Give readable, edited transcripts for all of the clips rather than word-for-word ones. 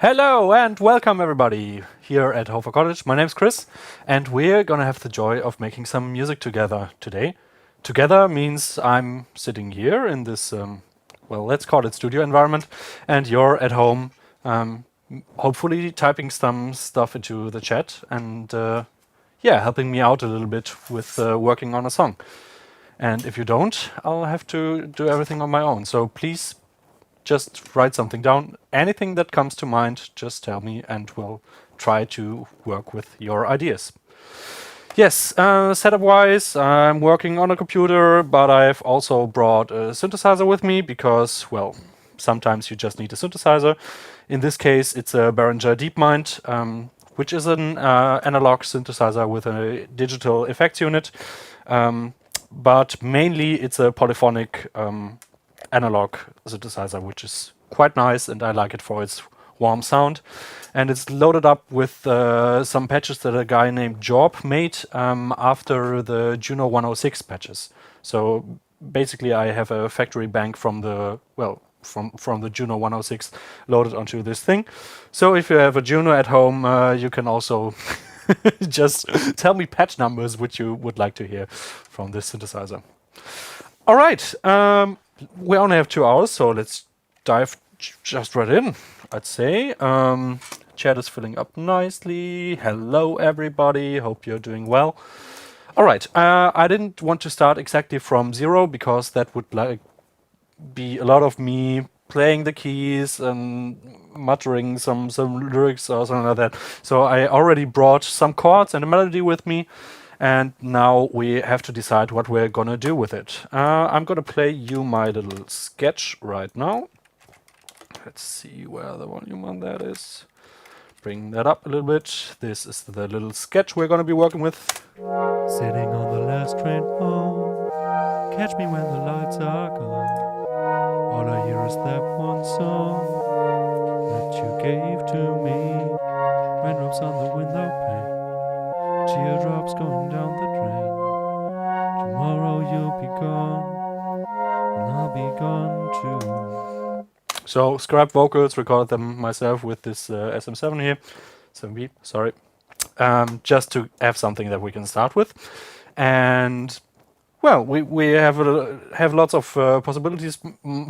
Hello and welcome everybody here at HOFA-College. My name's Chris and we're gonna have the joy of making some music together today. Together means I'm sitting here in this, well, let's call it studio environment, and you're at home, hopefully typing some stuff into the chat and yeah, helping me out a little bit with working on a song. And if you don't, I'll have to do everything on my own. So please just write something down. Anything that comes to mind, just tell me and we'll try to work with your ideas. Yes, setup-wise, I'm working on a computer, but I've also brought a synthesizer with me because, well, sometimes you just need a synthesizer. In this case, it's a Behringer DeepMind, which is an analog synthesizer with a digital effects unit, but mainly it's a polyphonic analog synthesizer, which is quite nice, and I like it for its warm sound. And it's loaded up with some patches that a guy named Job made after the Juno 106 patches. So basically I have a factory bank from the, well, from the Juno 106 loaded onto this thing. So if you have a Juno at home, you can also just tell me patch numbers which you would like to hear from this synthesizer. All right. We only have 2 hours, so let's dive just right in, I'd say. Chat is filling up nicely. Hello, everybody. Hope you're doing well. All right. I didn't want to start exactly from zero because that would be a lot of me playing the keys and muttering some lyrics or something like that. So I already brought some chords and a melody with me. And now we have to decide what we're gonna do with it. I'm gonna play you my little sketch right now. Let's see where the volume on that is. Bring that up a little bit. This is the little sketch we're gonna be working with. Sitting on the last train home, catch me when the lights are gone. All I hear is that one song that you gave to me. Raindrops on the window pane, teardrops going down the drain. Tomorrow you'll be gone, and I'll be gone too. So scrap vocals, recorded them myself with this SM7 here, 7B, sorry, just to have something that we can start with. And well, we have lots of possibilities.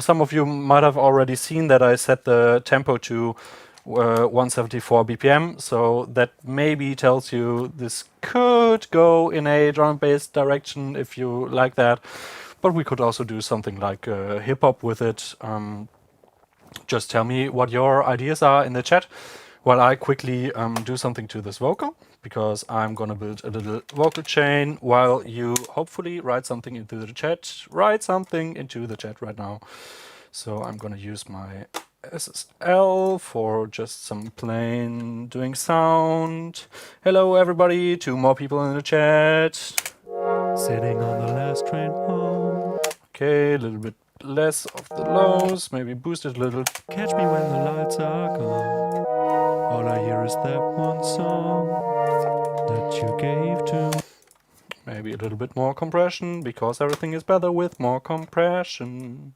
Some of you might have already seen that I set the tempo to 174 BPM, so that maybe tells you this could go in a drum and bass direction if you like that, but we could also do something like hip-hop with it. Just tell me what your ideas are in the chat while I quickly do something to this vocal, because I'm gonna build a little vocal chain while you hopefully write something into the chat. Write something into the chat right now. So I'm gonna use my SSL for just some plain doing sound. Hello everybody, 2 more people in the chat. Sitting on the last train home. Okay, a little bit less of the lows, maybe boost it a little. Catch me when the lights are gone. All I hear is that one song that you gave to me. Maybe a little bit more compression, because everything is better with more compression.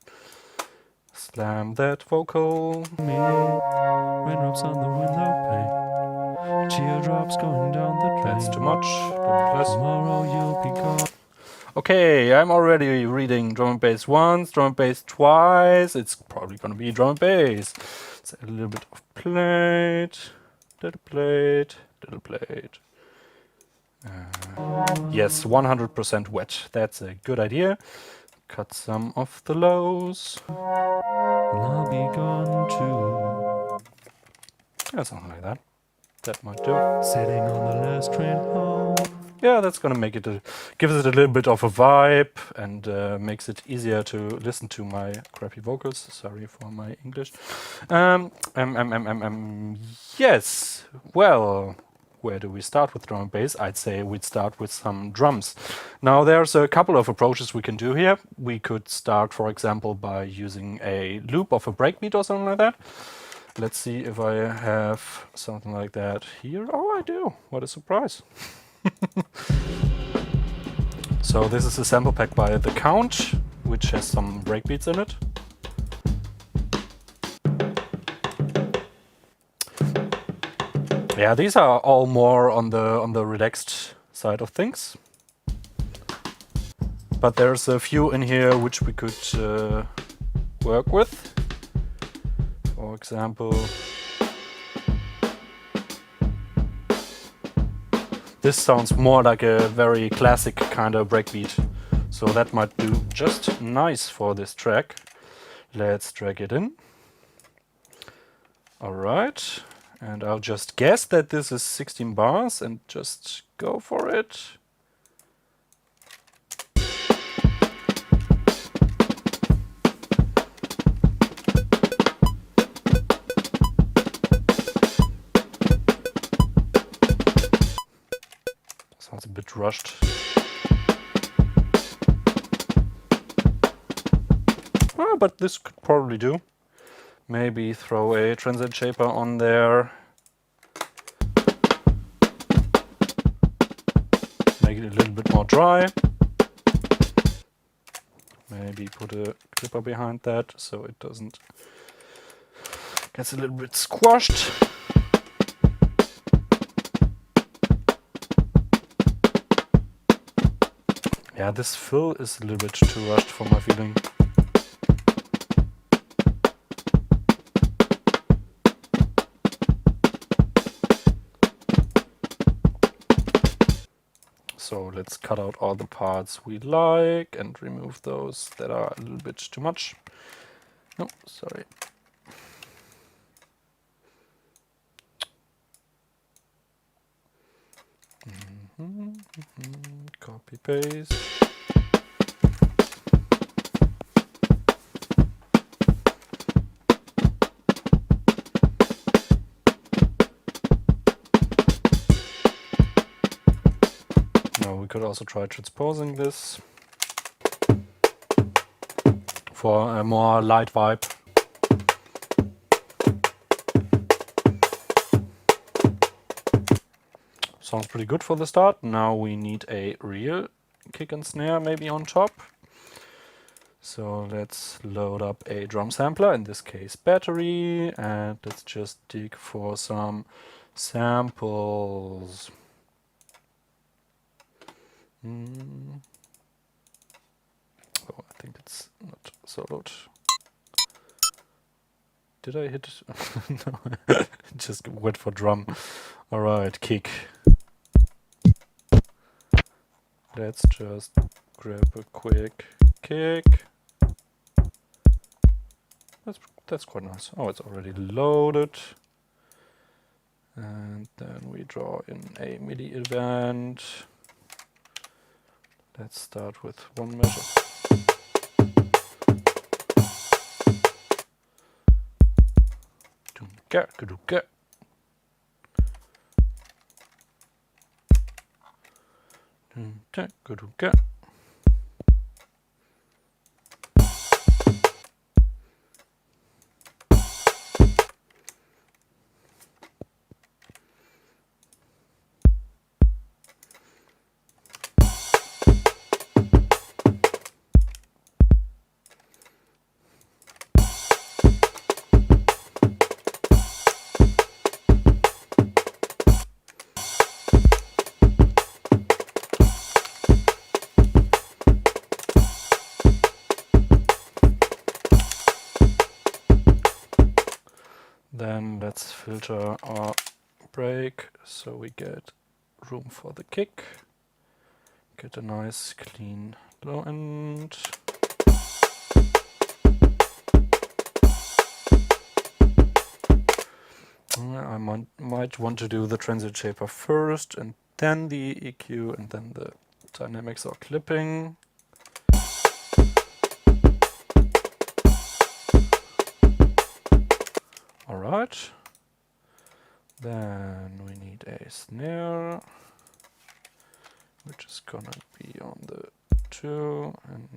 Slam that vocal. Raindrops on the window pane, teardrops going down the drain. That's too much. A little bit less. Tomorrow you'll be gone. Okay, I'm already reading drum and bass once, drum and bass twice. It's probably gonna be drum and bass. Let's add a little bit of plate, little plate, little plate. Yes, 100% wet. That's a good idea. Cut some of the lows. And I'll be gone too. Yeah, something like that. That might do. Sitting on the last train home. Yeah, that's gonna make it gives it a little bit of a vibe and makes it easier to listen to my crappy vocals. Sorry for my English. Yes. Well, where do we start with drum and bass? I'd say we'd start with some drums. Now, there's a couple of approaches we can do here. We could start, for example, by using a loop of a breakbeat or something like that. Let's see if I have something like that here. Oh, I do. What a surprise. So this is a sample pack by The Count, which has some breakbeats in it. Yeah, these are all more on the relaxed side of things. But there's a few in here which we could work with. For example, this sounds more like a very classic kind of breakbeat. So that might do just nice for this track. Let's drag it in. Alright, and I'll just guess that this is 16 bars and just go for it. Sounds a bit rushed. Oh, but this could probably do. Maybe throw a transient shaper on there. Make it a little bit more dry. Maybe put a clipper behind that so it doesn't gets a little bit squashed. Yeah, this fill is a little bit too rushed for my feeling. So let's cut out all the parts we like and remove those that are a little bit too much. No, sorry. Copy paste. Now we could also try transposing this for a more light vibe. Sounds pretty good for the start. Now we need a real kick and snare maybe on top. So let's load up a drum sampler, in this case battery, and let's just dig for some samples. Oh, I think it's not soloed. Did I hit? No, just went for drum. Alright, kick. Let's just grab a quick kick. That's quite nice. Oh, it's already loaded. And then we draw in a MIDI event. Let's start with one measure. Then let's filter our break so we get room for the kick. Get a nice clean low end. I might want to do the transient shaper first and then the EQ and then the dynamics or clipping. Alright, then we need a snare, which is gonna be on the 2 and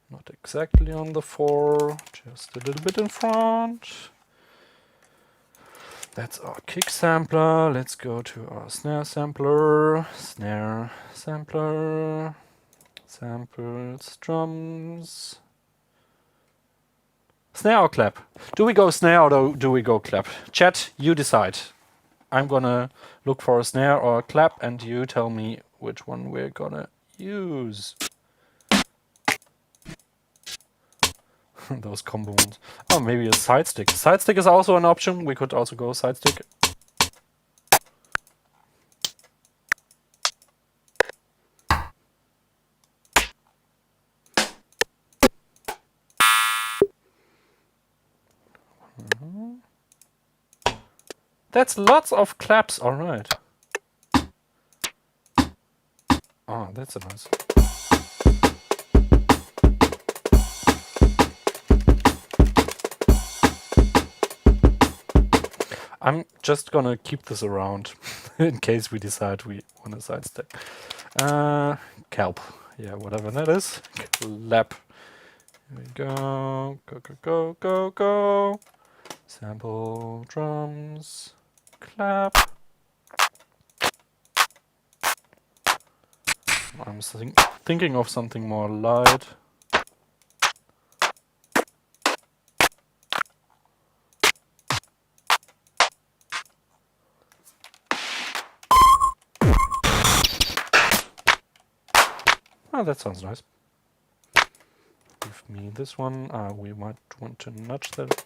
not exactly on the 4, just a little bit in front. That's our kick sampler. Let's go to our snare sampler, samples, drums. Snare or clap? Do we go snare or do we go clap? Chat, you decide. I'm gonna look for a snare or a clap, and you tell me which one we're gonna use. Those combo ones. Oh, maybe a side stick. Side stick is also an option. We could also go side stick. That's lots of claps. All right. Oh, that's a nice. I'm just gonna keep this around in case we decide we want a side stick. Kelp. Yeah, whatever that is. Clap. Here we go. Go, go, go, go, go. Sample drums. Clap. I'm thinking of something more light. Oh, that sounds nice. Give me this one. We might want to nudge that.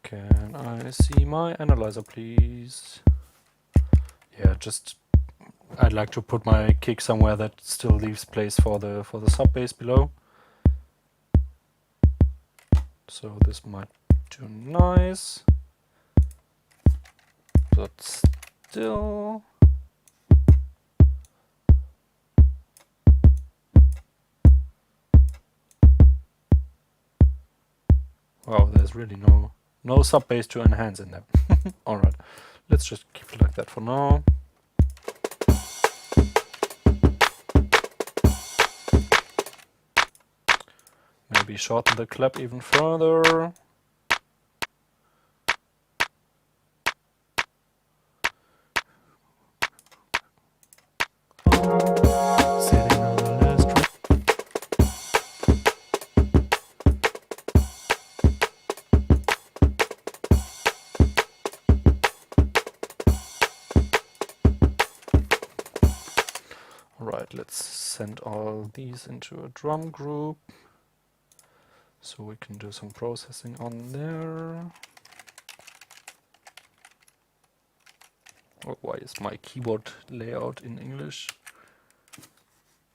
Can I see my analyzer, please? Yeah, just I'd like to put my kick somewhere that still leaves place for the sub bass below. So this might do nice, but still. Wow, there's really no sub bass to enhance in there. Alright, let's just keep it like that for now. Maybe shorten the clap even further. Sitting on the last train. Alright, let's send all these into a drum group so we can do some processing on there. Oh, why is my keyboard layout in English?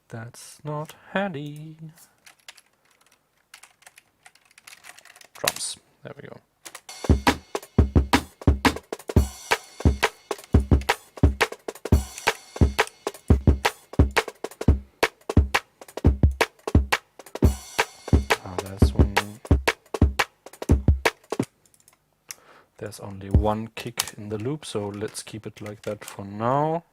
That's not handy. Drums, there we go. There's only one kick in the loop, so let's keep it like that for now.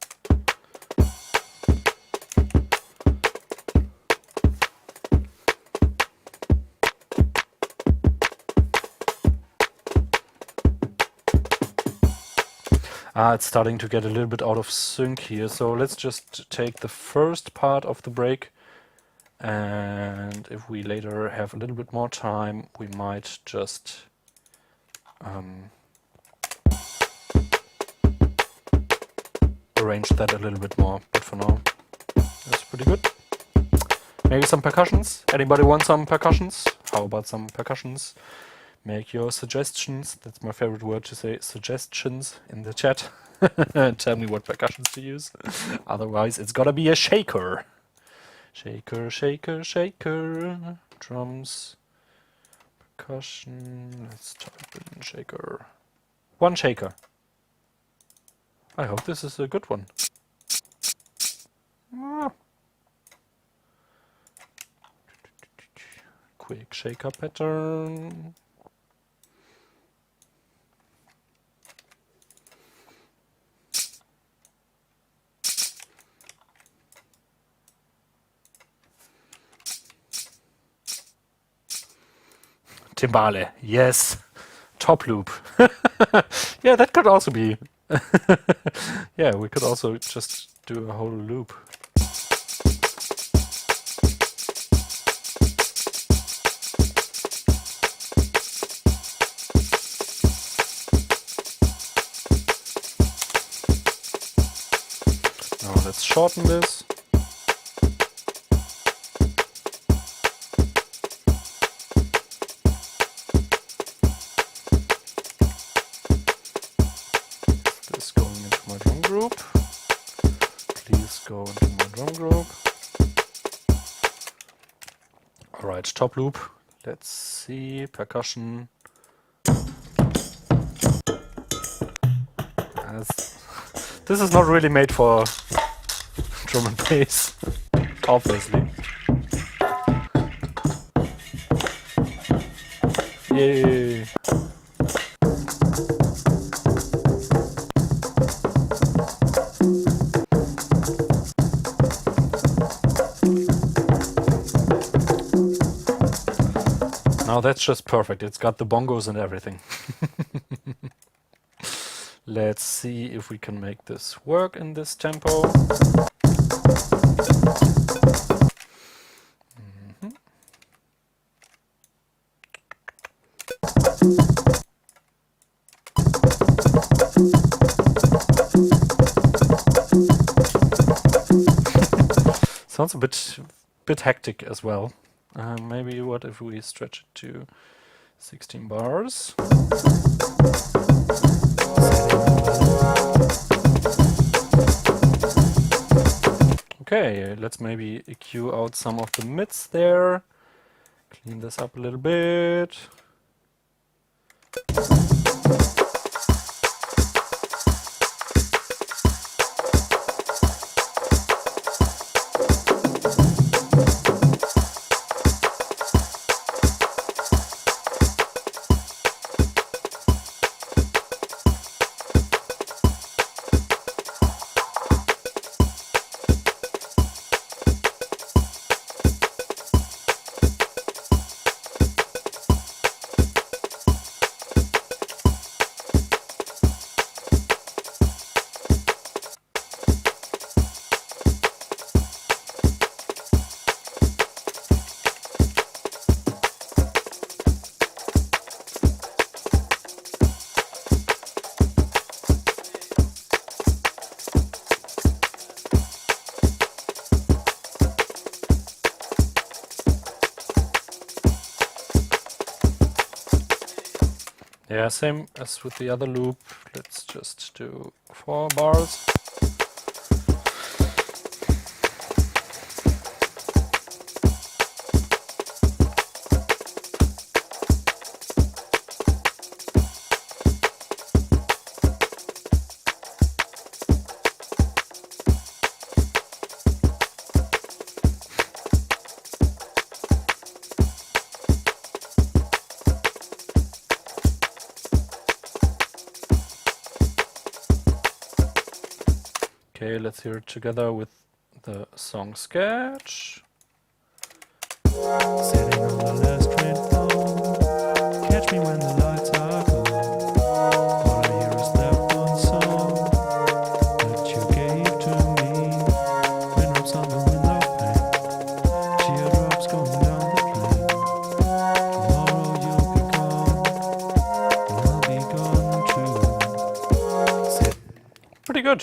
It's starting to get a little bit out of sync here, so let's just take the first part of the break, and if we later have a little bit more time, we might just arrange that a little bit more, but for now, that's pretty good. Maybe some percussions? Anybody want some percussions? How about some percussions? Make your suggestions. That's my favorite word to say, suggestions, in the chat. Tell me what percussions to use. Otherwise, it's gotta be a shaker. Shaker, shaker, shaker. Drums. Percussion. Let's type in shaker. One shaker. I hope this is a good one. quick shaker pattern. Timbale, yes. Top loop. Yeah, that could also be. Yeah, we could also just do a whole loop. Now let's shorten this. This going into my drum group. Please go into my drum group. Alright, top loop. Let's see. Percussion. This is not really made for drum and bass, obviously. Yay! Now that's just perfect. It's got the bongos and everything. Let's see if we can make this work in this tempo. Sounds a bit hectic as well. Maybe what if we stretch it to 16 bars? Okay, let's maybe EQ out some of the mids there. Clean this up a little bit. Yeah, same as with the other loop. Let's just do 4 bars. Okay, let's hear it together with the song sketch. Sitting on the last train home, catch me when the lights are gone. All I hear is that one song that you gave to me. Raindrops on the window pane, teardrops going down the drain. Tomorrow you'll be gone, and I'll be gone too. Pretty good.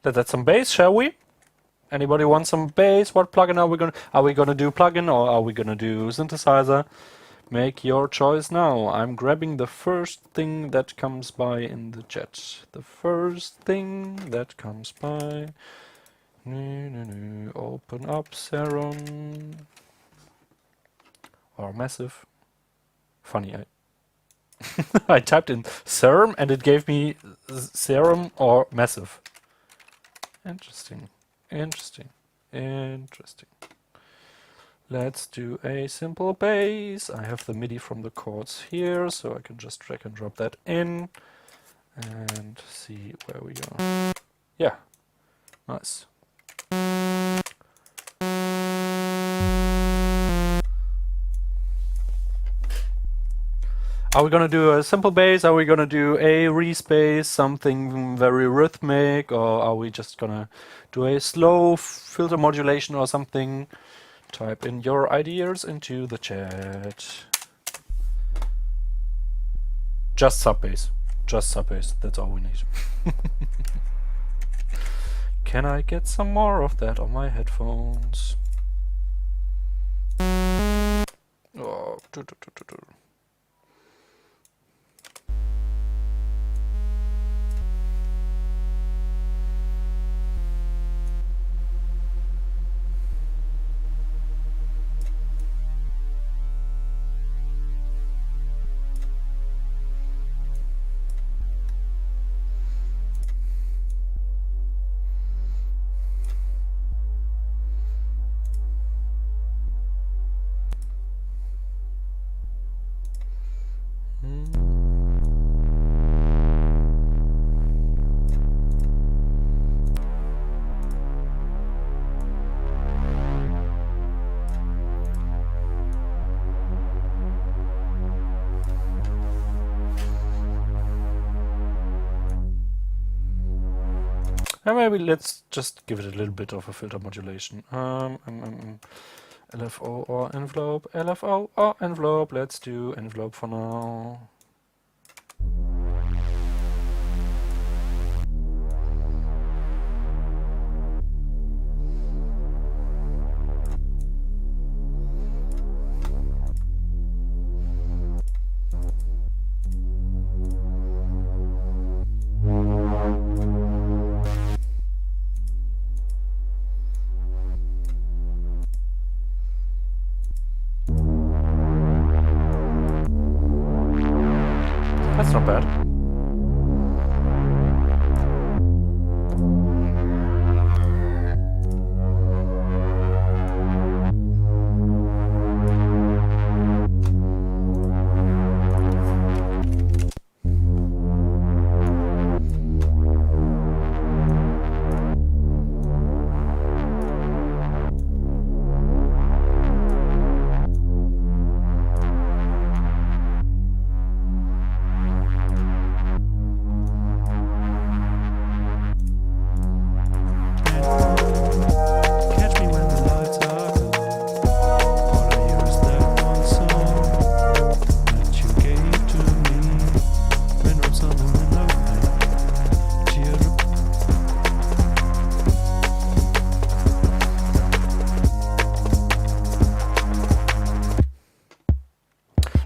Let's add some bass, shall we? Anybody want some bass? What plugin are we gonna do plugin or are we gonna do synthesizer? Make your choice now. I'm grabbing the first thing that comes by in the chat. The first thing that comes by. Open up Serum or Massive. Funny, I typed in Serum and it gave me Serum or Massive. Interesting, interesting, interesting. Let's do a simple bass. I have the MIDI from the chords here, so I can just drag and drop that in and see where we go. Yeah, nice. Are we gonna do a simple bass? Are we gonna do a respace, something very rhythmic, or are we just gonna do a slow filter modulation or something? Type in your ideas into the chat. Just sub bass. Just sub bass. That's all we need. Can I get some more of that on my headphones? Oh, and maybe let's just give it a little bit of a filter modulation. LFO or envelope, LFO or envelope. Let's do envelope for now. That's not bad.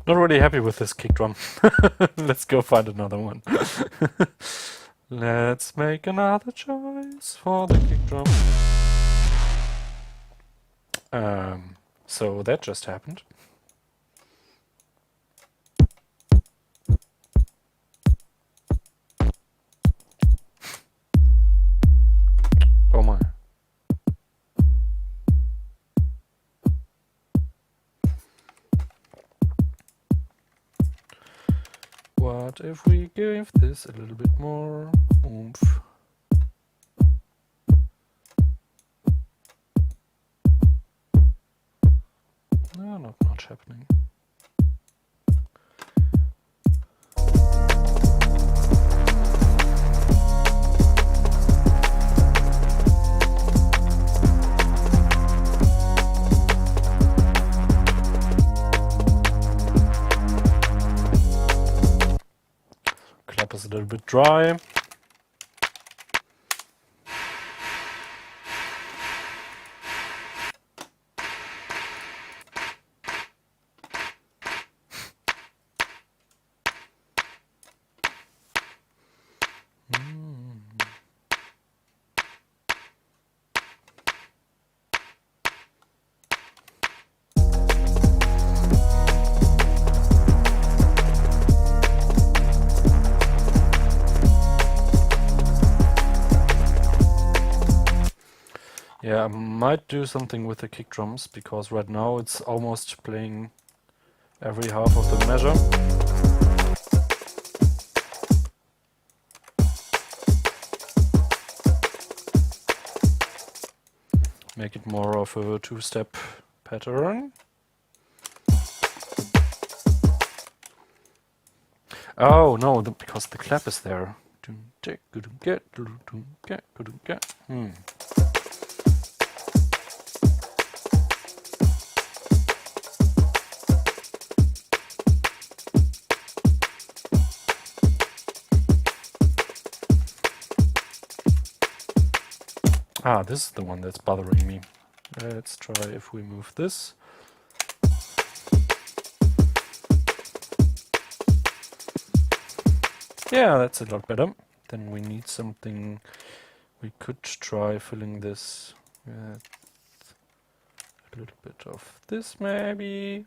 Not really happy with this kick drum. Let's go find another one. Let's make another choice for the kick drum. So that just happened. Oh my. What if we gave this a little bit more oomph? No, not much happening. Clap is a little bit dry. Yeah, I might do something with the kick drums, because right now it's almost playing every half of the measure. Make it more of a two-step pattern. Oh no, because the clap is there. Ah, this is the one that's bothering me. Let's try if we move this. Yeah, that's a lot better. Then we need something. We could try filling this with a little bit of this, maybe.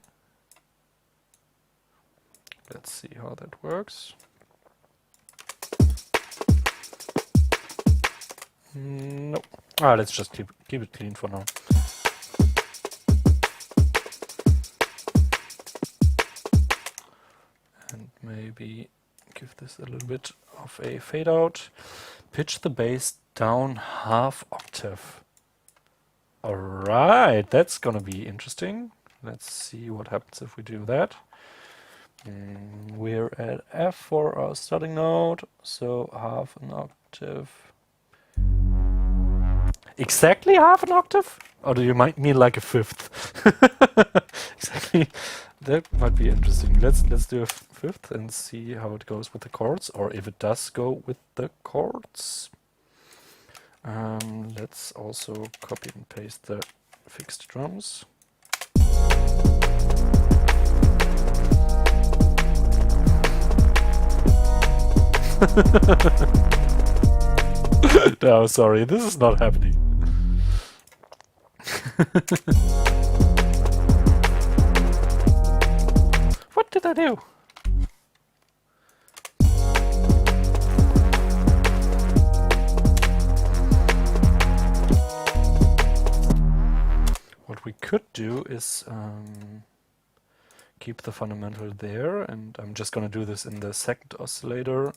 Let's see how that works. No. Ah, let's just keep it clean for now. And maybe give this a little bit of a fade out. Pitch the bass down half octave. Alright, that's gonna be interesting. Let's see what happens if we do that. We're at F for our starting note, so half an octave. Exactly half an octave? Or do you mean like a fifth? Exactly. That might be interesting. Let's do a fifth and see how it goes with the chords, or if it does go with the chords. Let's also copy and paste the fixed drums. No, sorry, this is not happening. What did I do? What we could do is keep the fundamental there, and I'm just gonna do this in the second oscillator.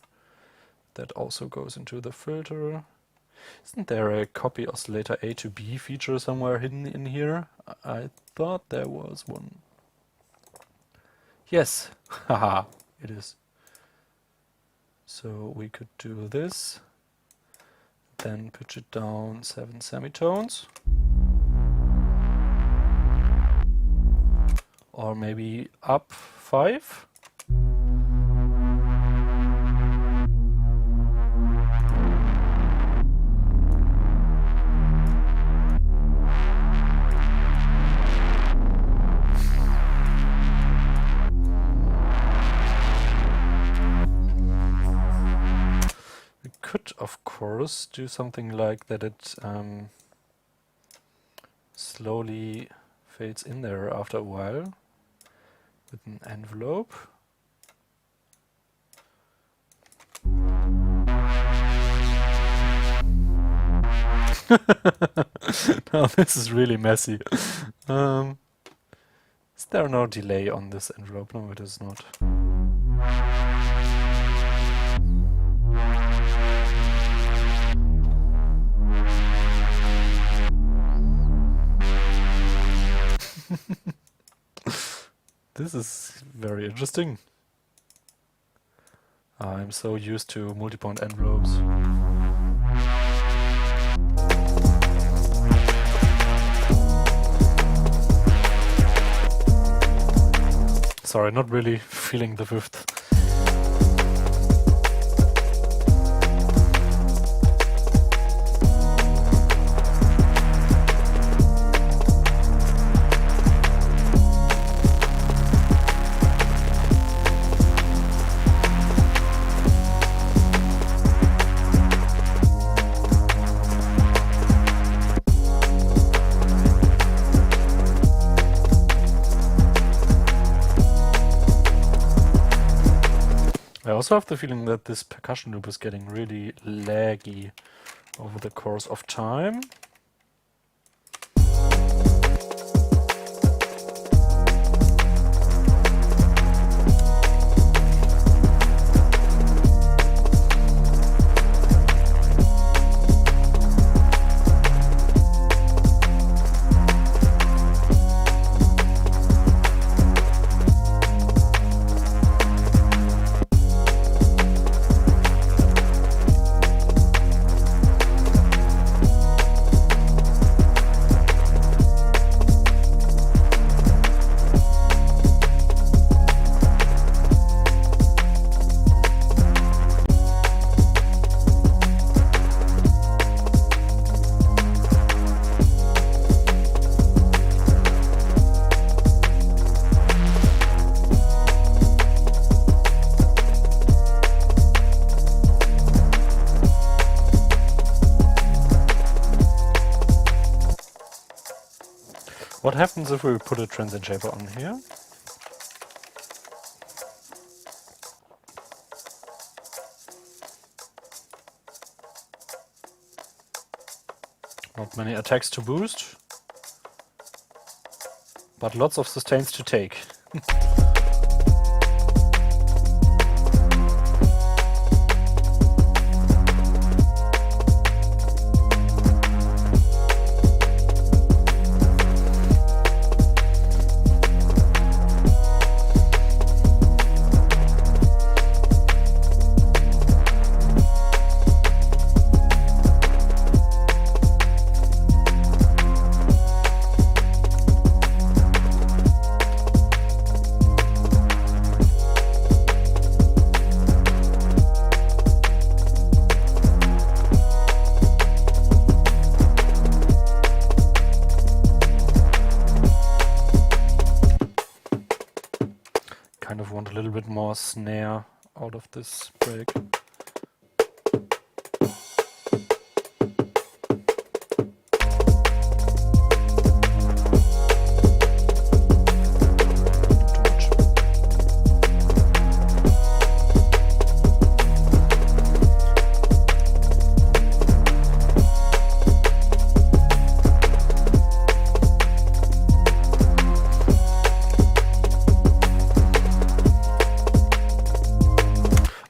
That also goes into the filter. Isn't there a copy oscillator A to B feature somewhere hidden in here? I thought there was one. Yes, haha, it is. So we could do this, then pitch it down 7 semitones. Or maybe up 5. Could, of course, do something like that it slowly fades in there after a while with an envelope. Now this is really messy. Is there no delay on this envelope? No, it is not. This is very interesting. I'm so used to multi-point envelopes. Sorry, not really feeling the fifth. I also have the feeling that this percussion loop is getting really laggy over the course of time. What happens if we put a transient shaper on here? Not many attacks to boost, but lots of sustains to take. Kind of want a little bit more snare out of this break.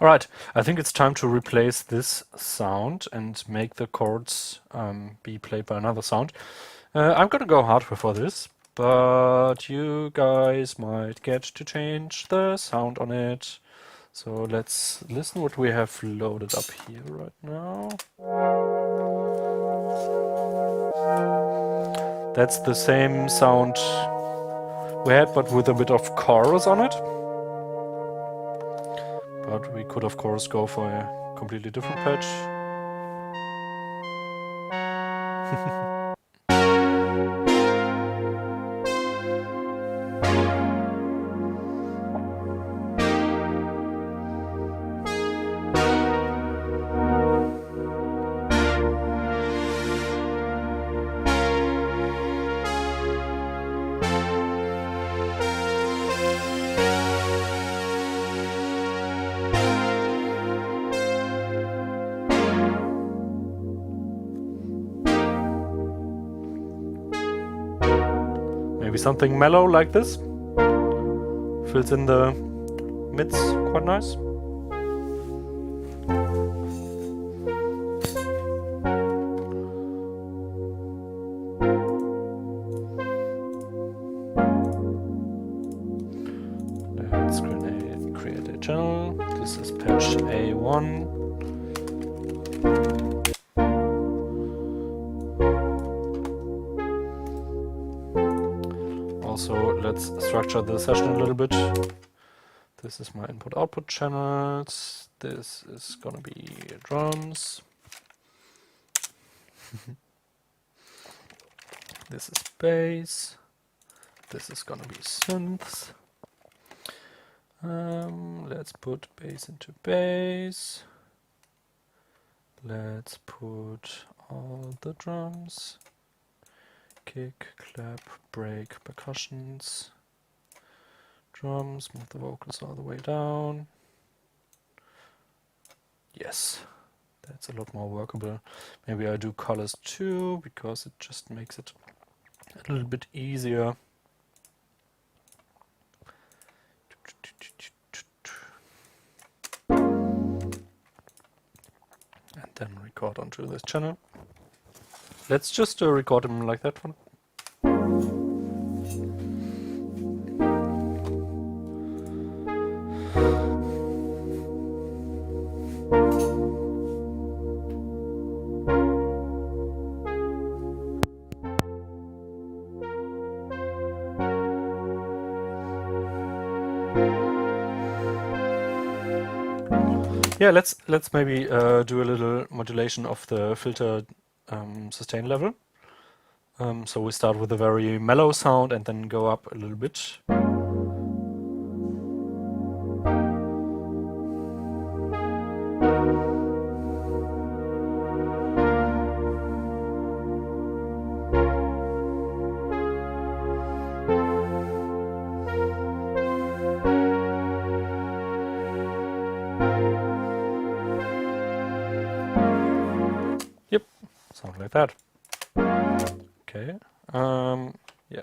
Alright, I think it's time to replace this sound and make the chords be played by another sound. I'm gonna go hardware for this, but you guys might get to change the sound on it. So let's listen what we have loaded up here right now. That's the same sound we had, but with a bit of chorus on it. But we could, of course, go for a completely different patch. Maybe something mellow like this. Fills in the mids quite nice. Let's create a channel. This is patch A1. Also, let's structure the session a little bit. This is my input-output channels. This is gonna be drums. This is bass. This is gonna be synths. Let's put bass into bass. Let's put all the drums. Kick, clap, break, percussions, drums, move the vocals all the way down. Yes, that's a lot more workable. Maybe I do colors too, because it just makes it a little bit easier. And then record onto this channel. Let's just record them like that one. Yeah, let's maybe do a little modulation of the filter sustain level. So we start with a very mellow sound and then go up a little bit. something like that. Okay. Yeah.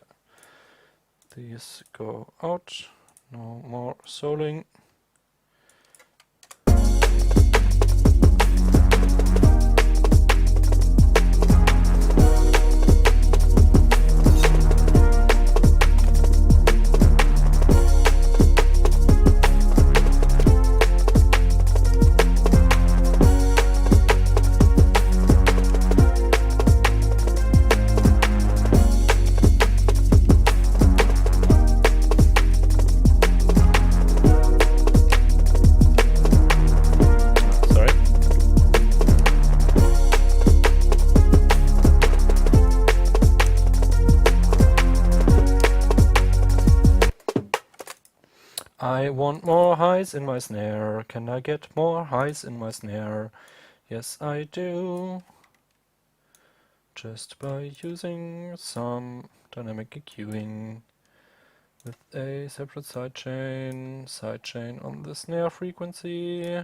These go out. No more soling. I want more highs in my snare. Can I get more highs in my snare? Yes, I do. Just by using some dynamic EQing with a separate sidechain on the snare frequency.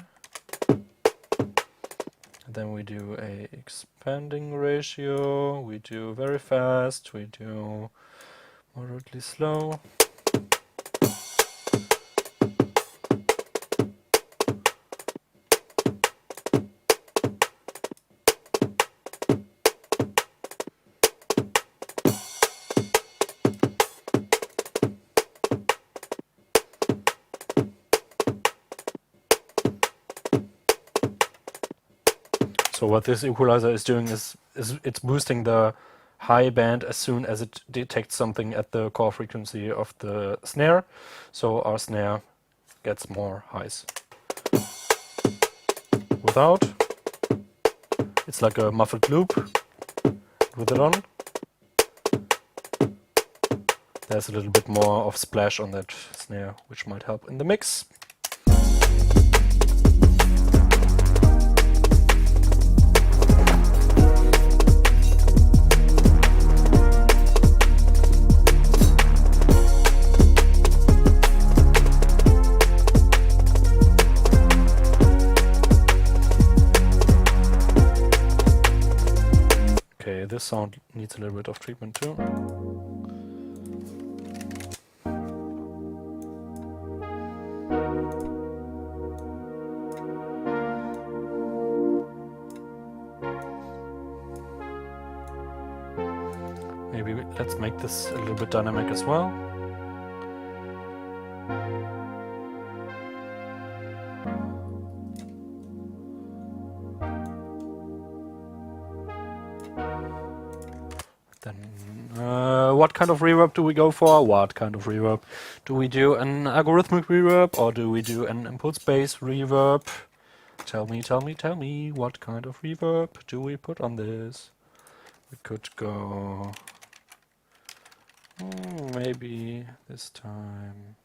Then we do a expanding ratio. We do very fast. We do moderately slow. So what this equalizer is doing is it's boosting the high band as soon as it detects something at the core frequency of the snare. So our snare gets more highs. Without, it's like a muffled loop. With it on, there's a little bit more of splash on that snare, which might help in the mix. Okay, this sound needs a little bit of treatment too. Maybe let's make this a little bit dynamic as well. Then what kind of reverb do we go for? What kind of reverb? Do we do an algorithmic reverb or do we do an impulse-based reverb? Tell me, what kind of reverb do we put on this? We could go maybe this time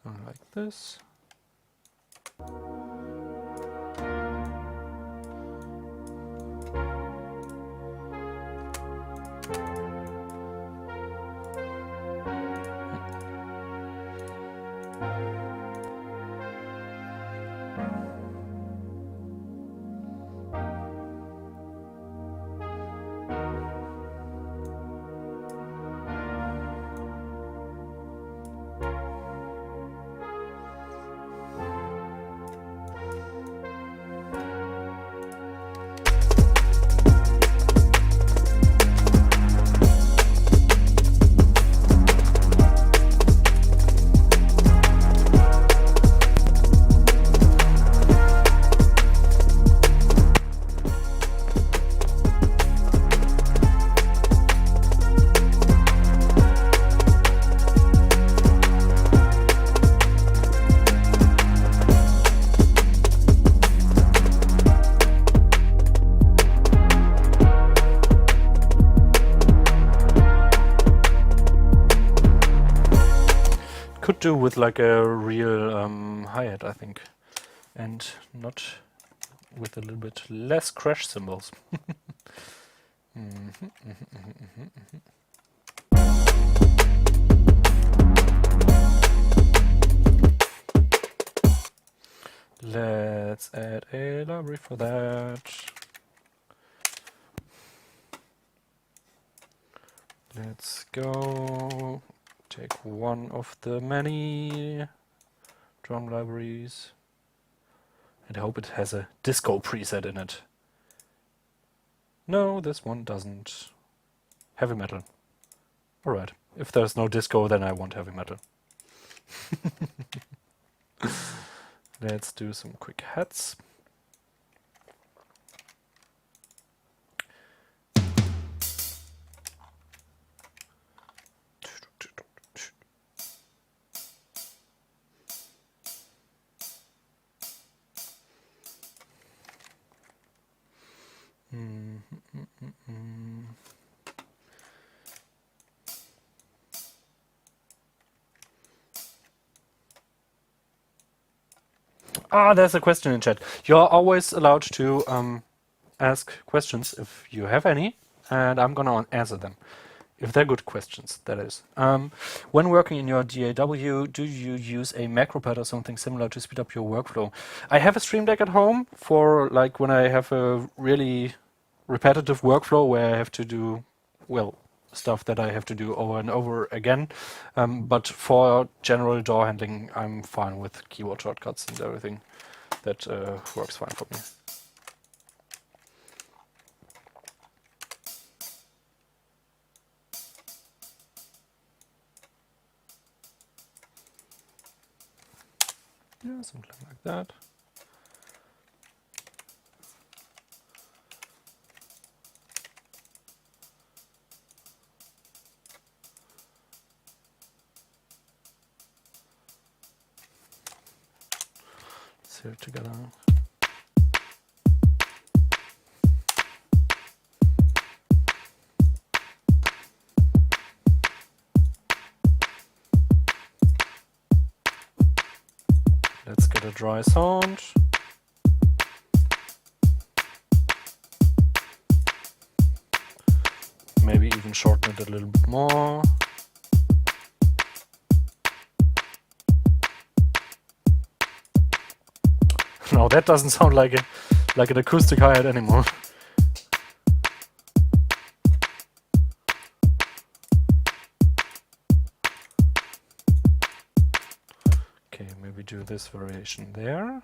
something like this. Could do with like a real hi-hat, I think, and not with a little bit less crash cymbals. Let's add a library for that. Let's go take one of the many drum libraries. And I hope it has a disco preset in it. No, this one doesn't. Heavy metal. Alright. If there's no disco, then I want heavy metal. Let's do some quick hats. Ah, there's a question in chat. You're always allowed to ask questions if you have any, and I'm gonna answer them. If they're good questions, that is. When working in your DAW, do you use a macropad or something similar to speed up your workflow? I have a Stream Deck at home for like when I have a really repetitive workflow where I have to do, well, stuff that I have to do over and over again. But for general DAW handling, I'm fine with keyboard shortcuts and everything. That works fine for me. Yeah, something like that. Let's hear it together. Let's get a dry sound. Maybe even shorten it a little bit more. No, that doesn't sound like an acoustic hi-hat anymore. Okay, maybe do this variation there.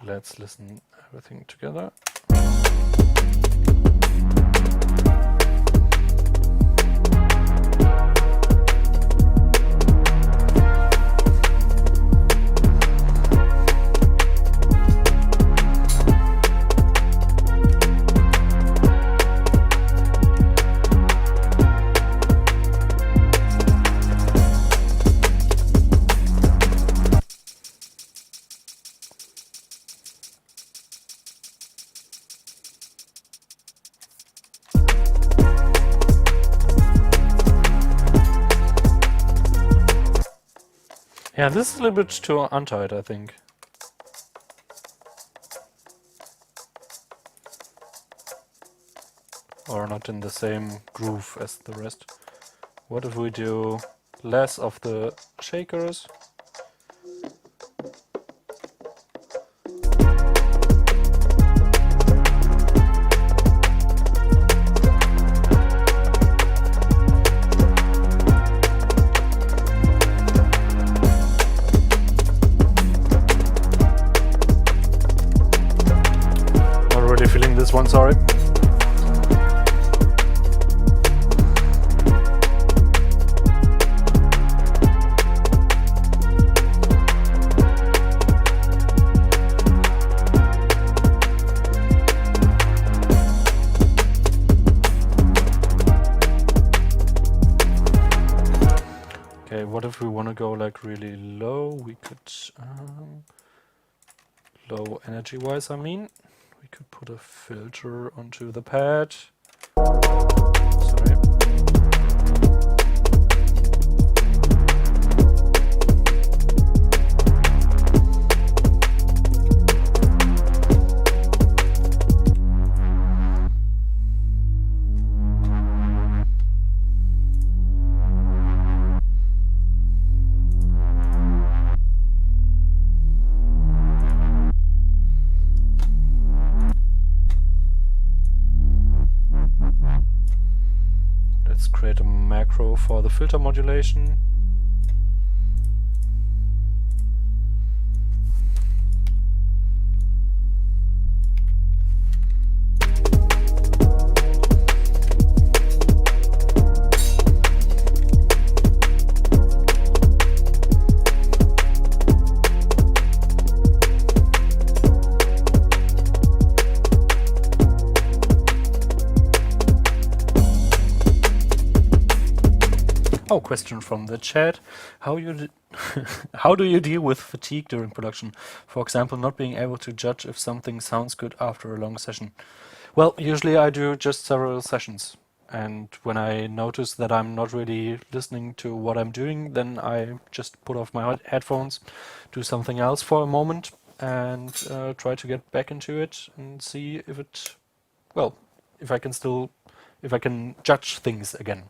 Let's listen everything together. Yeah, this is a little bit too untied, I think. Or not in the same groove as the rest. What if we do less of the shakers? Not really feeling this one, sorry. what if we want to go like really low? We could, low energy-wise, I mean. We could put a filter onto the pad. Sorry. Create a macro for the filter modulation. Oh, question from the chat. How do you deal with fatigue during production? For example, not being able to judge if something sounds good after a long session. Well, usually I do just several sessions. And when I notice that I'm not really listening to what I'm doing, then I just put off my headphones, do something else for a moment, and try to get back into it and see if it, well, if I can judge things again.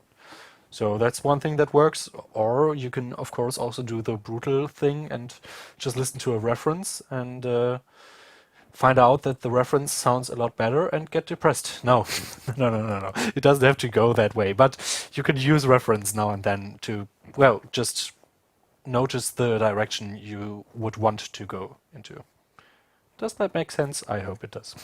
So that's one thing that works, or you can of course also do the brutal thing and just listen to a reference and find out that the reference sounds a lot better and get depressed. No, no. It doesn't have to go that way, but you can use reference now and then to, well, just notice the direction you would want to go into. Does that make sense? I hope it does.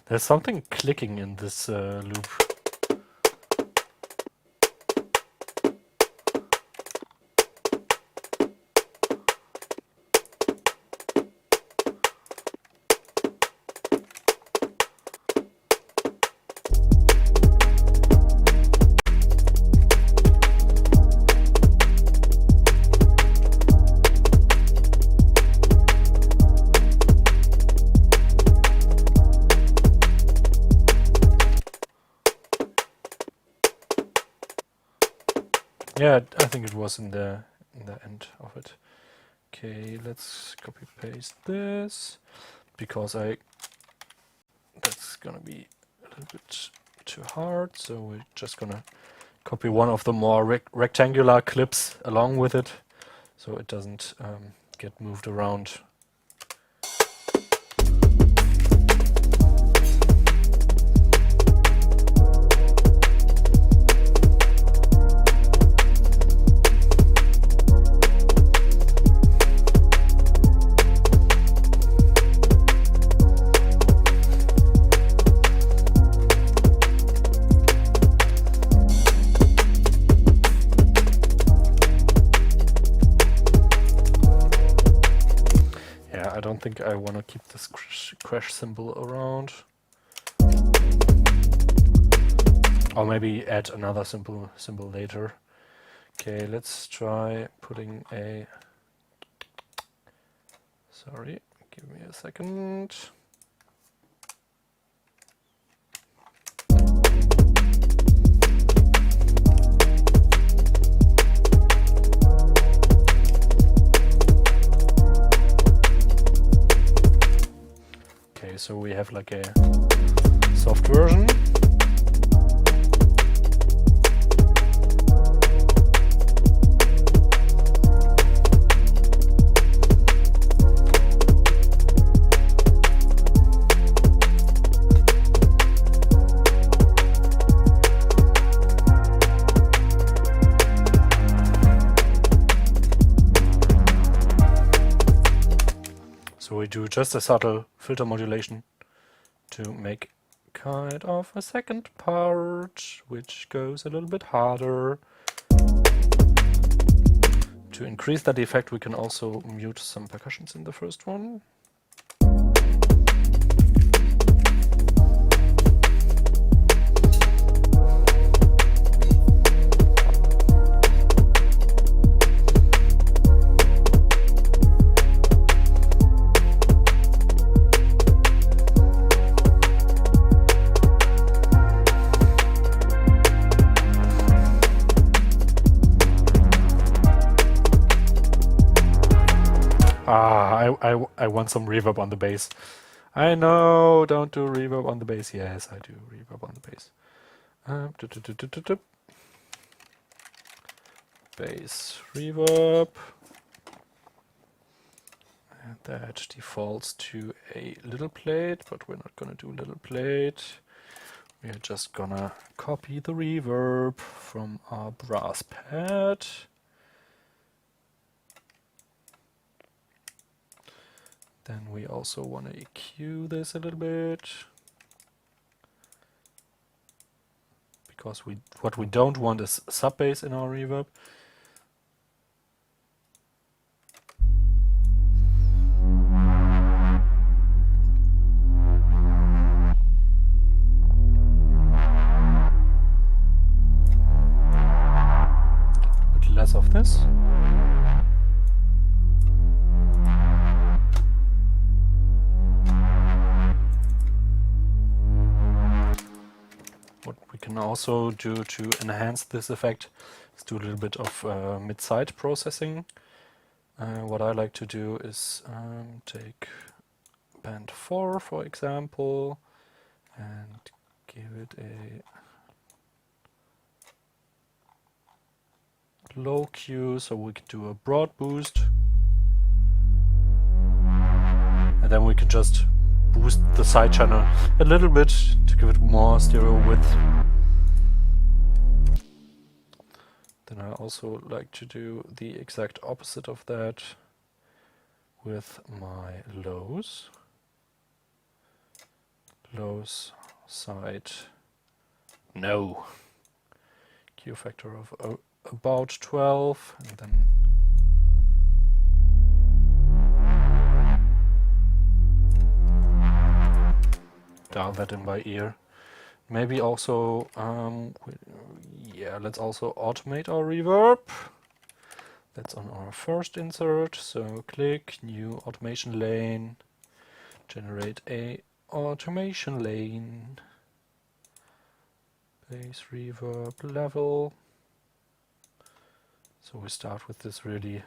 There's something clicking in this loop. Yeah, I think it was in the end of it. Okay, let's copy paste this because that's gonna be a little bit too hard. So we're just gonna copy one of the more rectangular clips along with it, so it doesn't get moved around. I don't think I want to keep this crash symbol around. Or maybe add another symbol later. Okay, let's try putting a... Sorry, give me a second. So we have like a soft version. we do just a subtle filter modulation to make kind of a second part, which goes a little bit harder. To increase that effect, we can also mute some percussions in the first one. I want some reverb on the bass. I know, don't do reverb on the bass. Yes, I do reverb on the bass. Bass reverb. And that defaults to a little plate, but we're not gonna do little plate. We're just gonna copy the reverb from our brass pad. Then we also want to EQ this a little bit, because what we don't want is sub-bass in our reverb. A bit less of this. What we can also do to enhance this effect is do a little bit of mid-side processing. What I like to do is take band 4, for example, and give it a low Q so we can do a broad boost. And then we can just boost the side channel a little bit to give it more stereo width. Then I also like to do the exact opposite of that with my lows. Lows, side, no. Q factor of about 12, and then dial that in by ear. Maybe also, yeah, let's also automate our reverb. That's on our first insert. So click, new automation lane, generate a automation lane, bass reverb level. So we start with this really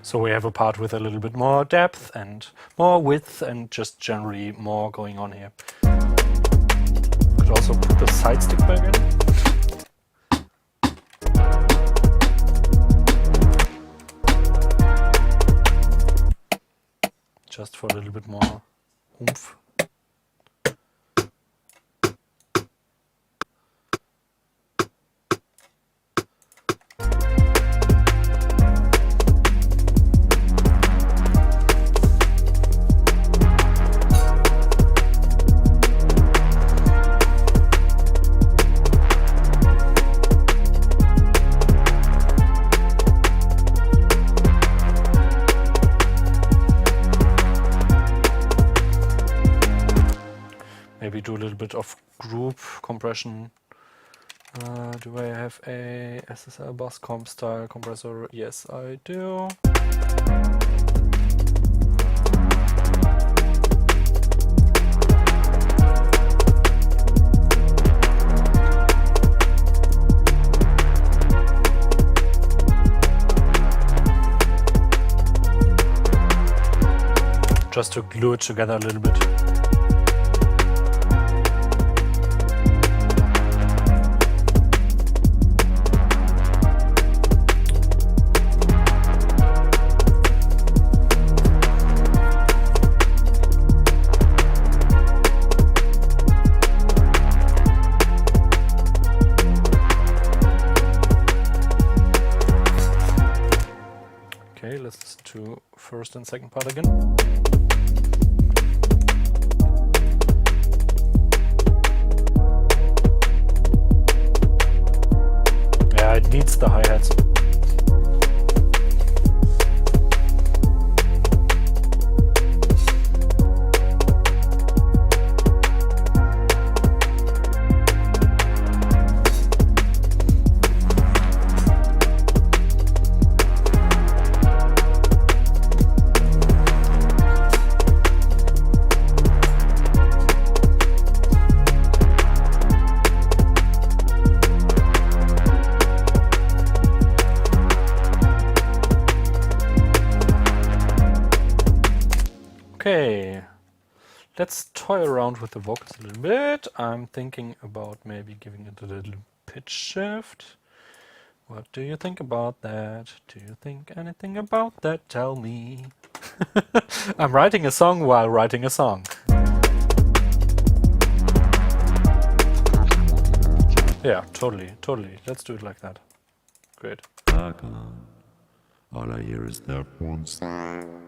so we have a part with a little bit more depth and more width and just generally more going on here. Could also put the side stick back in. Just for a little bit more oomph. Maybe do a little bit of group compression. Do I have a SSL bus comp style compressor? Yes, I do. just to glue it together a little bit. Okay, let's listen to first and second part again. Yeah, it needs the hi-hats. Okay, let's toy around with the vocals a little bit. I'm thinking about maybe giving it a little pitch shift. What do you think about that? Do you think anything about that? Tell me. I'm writing a song while writing a song. Yeah, totally. Let's do it like that. Great. All I hear is that one sound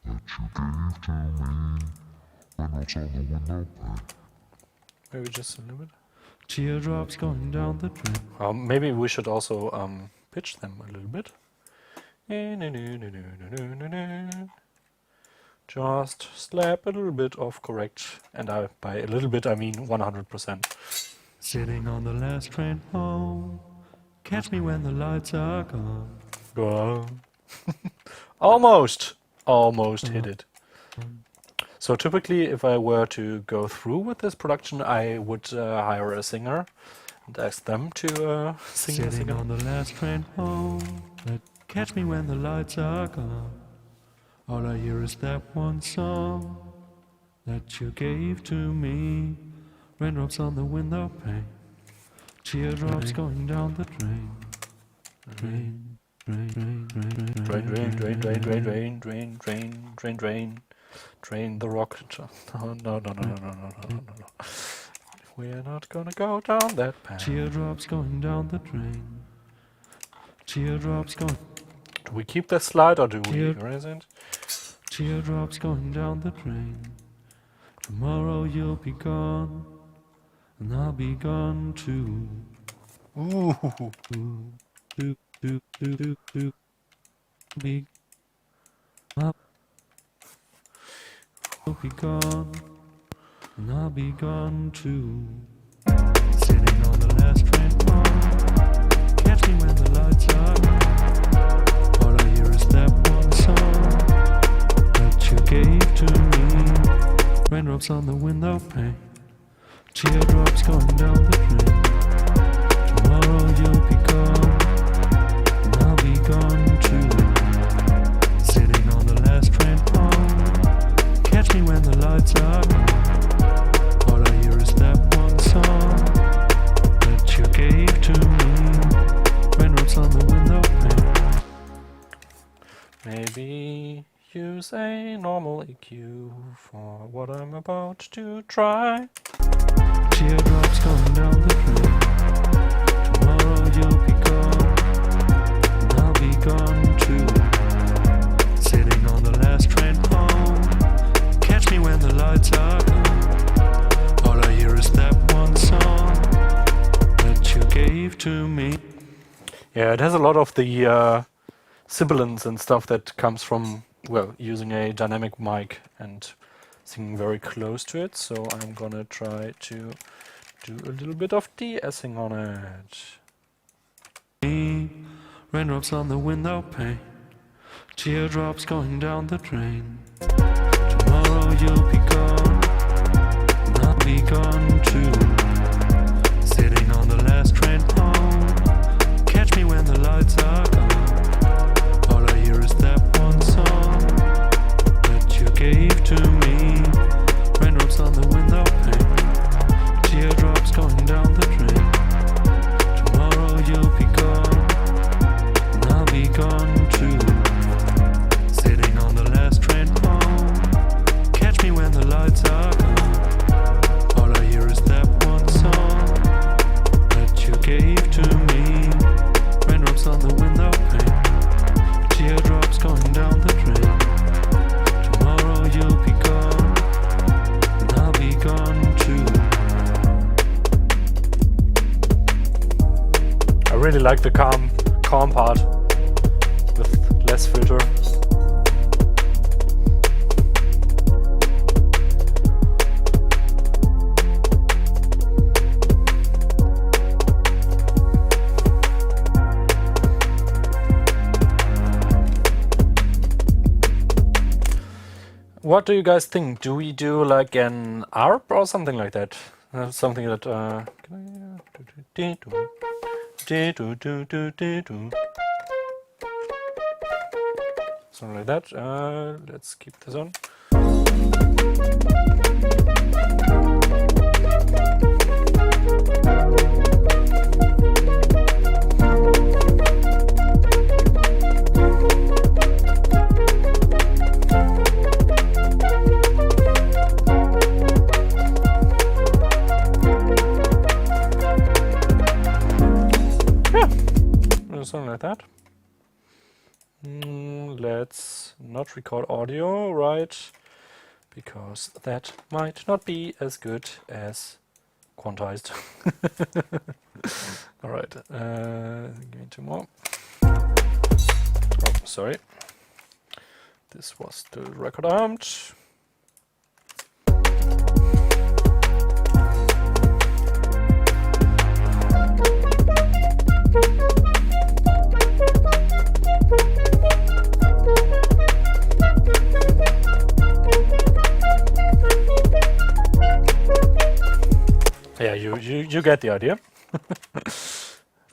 that you gave to me when it's on the window pane. Maybe just a little bit. Teardrops going down the drain. Maybe we should also pitch them a little bit. Just slap a little bit of correct, and by a little bit I mean 100%. Sitting on the last train home, catch me when the lights are gone. Go on. Almost hit it. So typically, if I were to go through with this production, I would hire a singer and ask them to sing. Sitting on the last train home, catch me when the lights are gone. All I hear is that one song that you gave to me. Raindrops on the window pane, teardrops going down the drain. Drain the rock. No. We're not gonna go down that path. Teardrops going down the drain. Teardrops going. Do we keep the slide or do we erase it? Teardrops going down the drain. Tomorrow you'll be gone, and I'll be gone too. Ooh. Be up. You'll be gone, and I'll be gone too. Sitting on the last train home, catch me when the lights are gone. All I hear is that one song that you gave to me. Raindrops on the window pane, teardrops going down the drain. Tomorrow you'll be gone, and I'll be gone too. Sitting on the last train home, catch me when the lights are gone. All I hear is that one song that you gave to me. Raindrops on the window pane. Maybe use a normal EQ for what I'm about to try. Teardrops going down the drain. Tomorrow you'll be gone, and I'll be gone too. Sitting on the last train home, catch me when the lights are gone. All I hear is that one song that you gave to me. Yeah, it has a lot of the sibilance and stuff that comes from, well, using a dynamic mic and singing very close to it. So I'm gonna try to do a little bit of de-essing on it. Raindrops on the window pane, teardrops going down the drain. Tomorrow you'll be gone, and I'll be gone too. Sitting on the last train home, catch me when the lights are gone. All I hear is that one song that you gave really like the calm part with less filter. What do you guys think? Do we do like an ARP or something like that? Something that something like that. Let's keep this on. Something like that. Let's not record audio, right? Because that might not be as good as quantized. All right, give me 2 more. Oh, sorry. This was the record armed. Yeah, you get the idea. I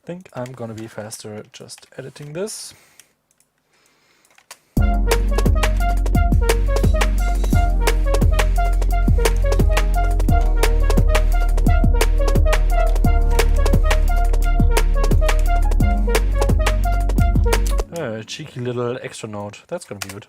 think I'm gonna be faster just editing this. A cheeky little extra note. That's gonna be good.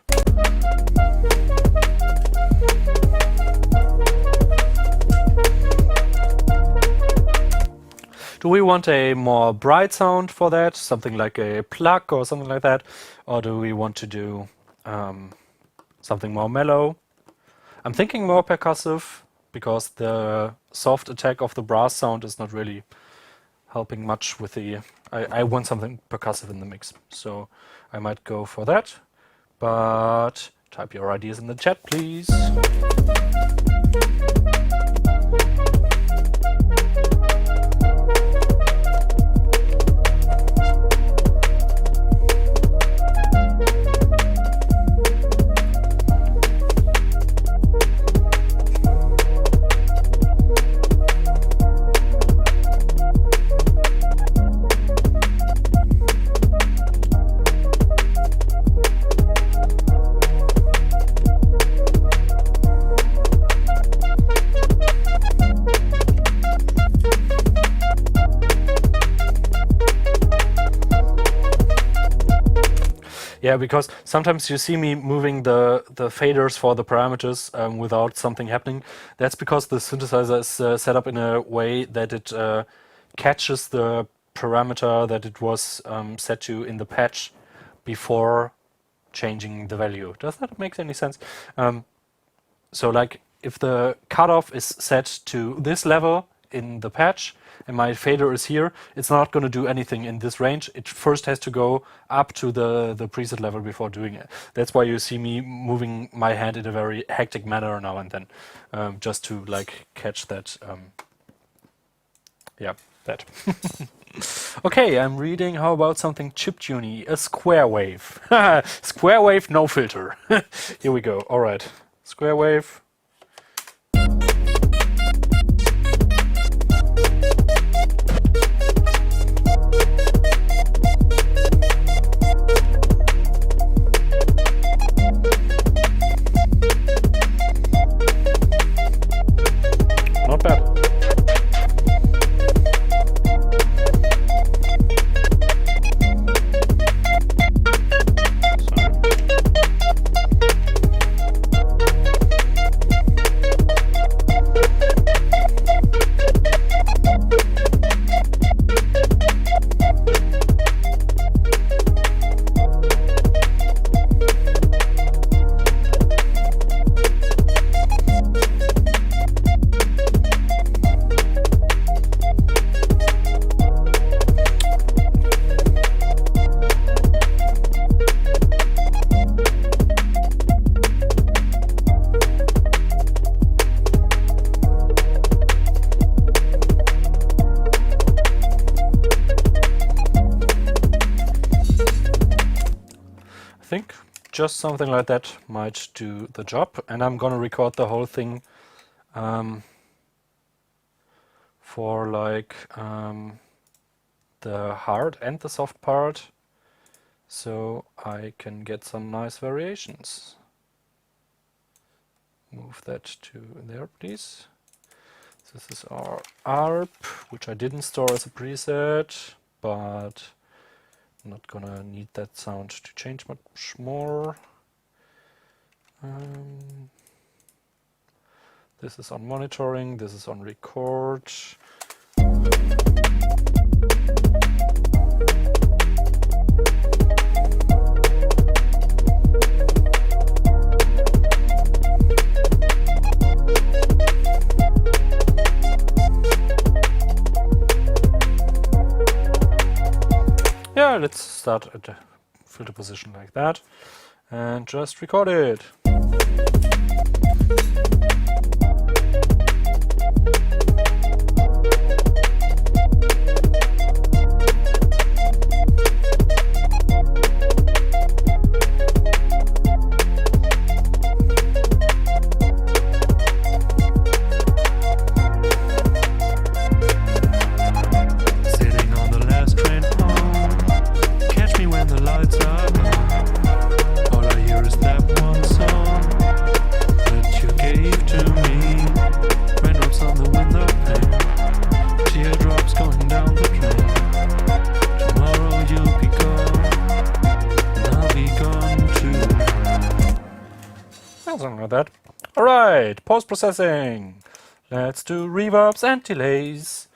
Do we want a more bright sound for that? Something like a plug or something like that? Or do we want to do something more mellow? I'm thinking more percussive because the soft attack of the brass sound is not really helping much with the... I want something percussive in the mix, so I might go for that. But type your ideas in the chat, please. Yeah, because sometimes you see me moving the faders for the parameters without something happening. That's because the synthesizer is set up in a way that it catches the parameter that it was set to in the patch before changing the value. Does that make any sense? So like if the cutoff is set to this level in the patch and my fader is here, it's not going to do anything in this range. It first has to go up to the preset level before doing it. That's why you see me moving my hand in a very hectic manner now and then, just to like catch that. Yeah, that. Okay, I'm reading. How about something chiptuney? A square wave. Square wave, no filter. Here we go. All right, square wave. Not bad. just something like that might do the job. And I'm gonna record the whole thing for like the hard and the soft part, so I can get some nice variations. Move that to there, please. This is our ARP, which I didn't store as a preset, but I'm not gonna need that sound to change much more. This is on monitoring, this is on record. Yeah, let's start at the filter position like that and just record it. Something like that. Alright, post-processing. Let's do reverbs and delays.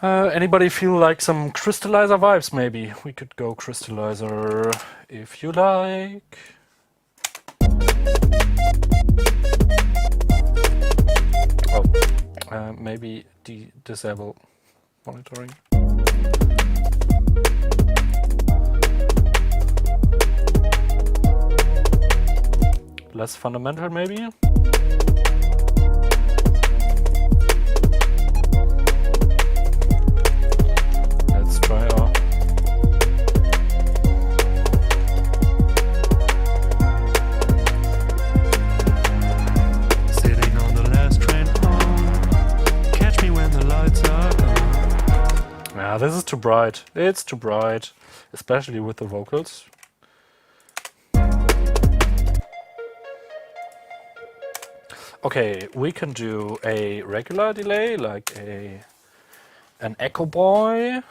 Anybody feel like some crystallizer vibes maybe? We could go crystallizer if you like. Oh, maybe disable monitoring. Less fundamental, maybe? Let's try our... Sitting on the last train home, catch me when the lights are gone. Yeah, this is too bright. It's too bright, especially with the vocals. Okay, we can do a regular delay, like an echo boy.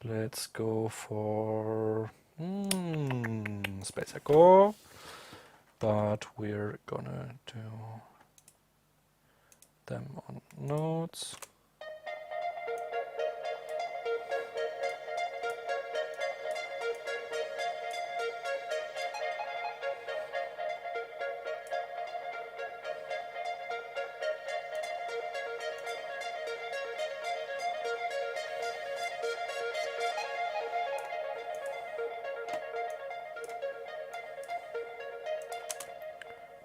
Let's go for space echo, but we're gonna do them on notes.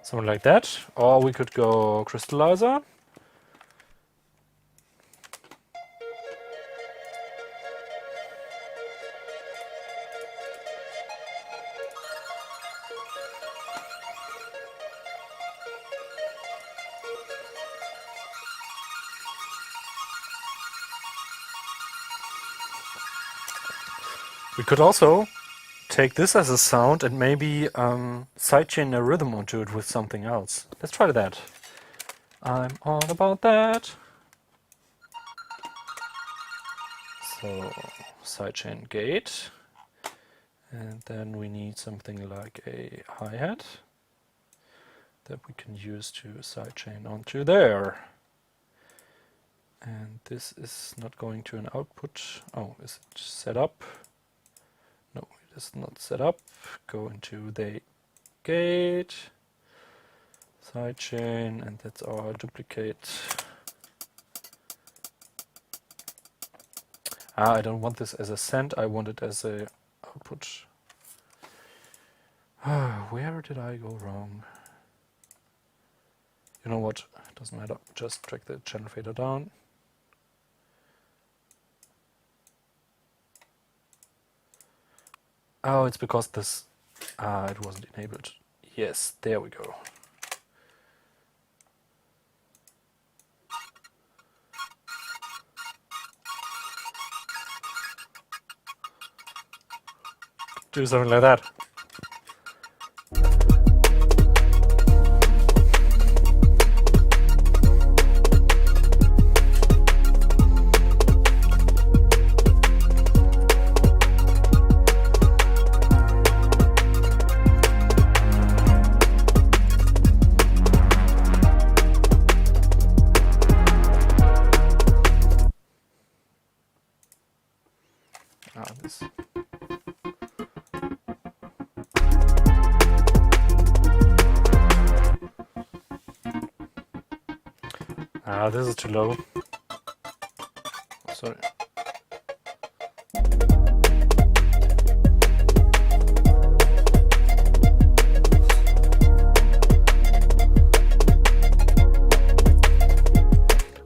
Something like that, or we could go crystallizer. We could also take this as a sound and maybe sidechain a rhythm onto it with something else. Let's try that. I'm all about that. So sidechain gate, and then we need something like a hi-hat that we can use to sidechain onto there. And this is not going to an output. Oh, is it set up? No, it is not set up. Go into the gate, sidechain, and that's our duplicate. I don't want this as a send, I want it as a output. Where did I go wrong? You know what, it doesn't matter, just drag the channel fader down. Oh, it's because this... it wasn't enabled. Yes, there we go. Do something like that. This. This is too low. Sorry.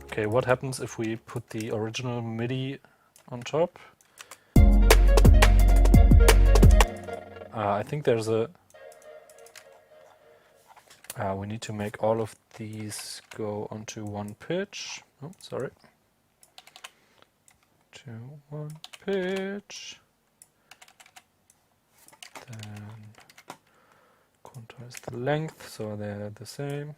Okay, what happens if we put the original MIDI on top? I think there's a... we need to make all of these go onto one pitch. Oh, sorry. To one pitch. Then quantize the length so they're the same.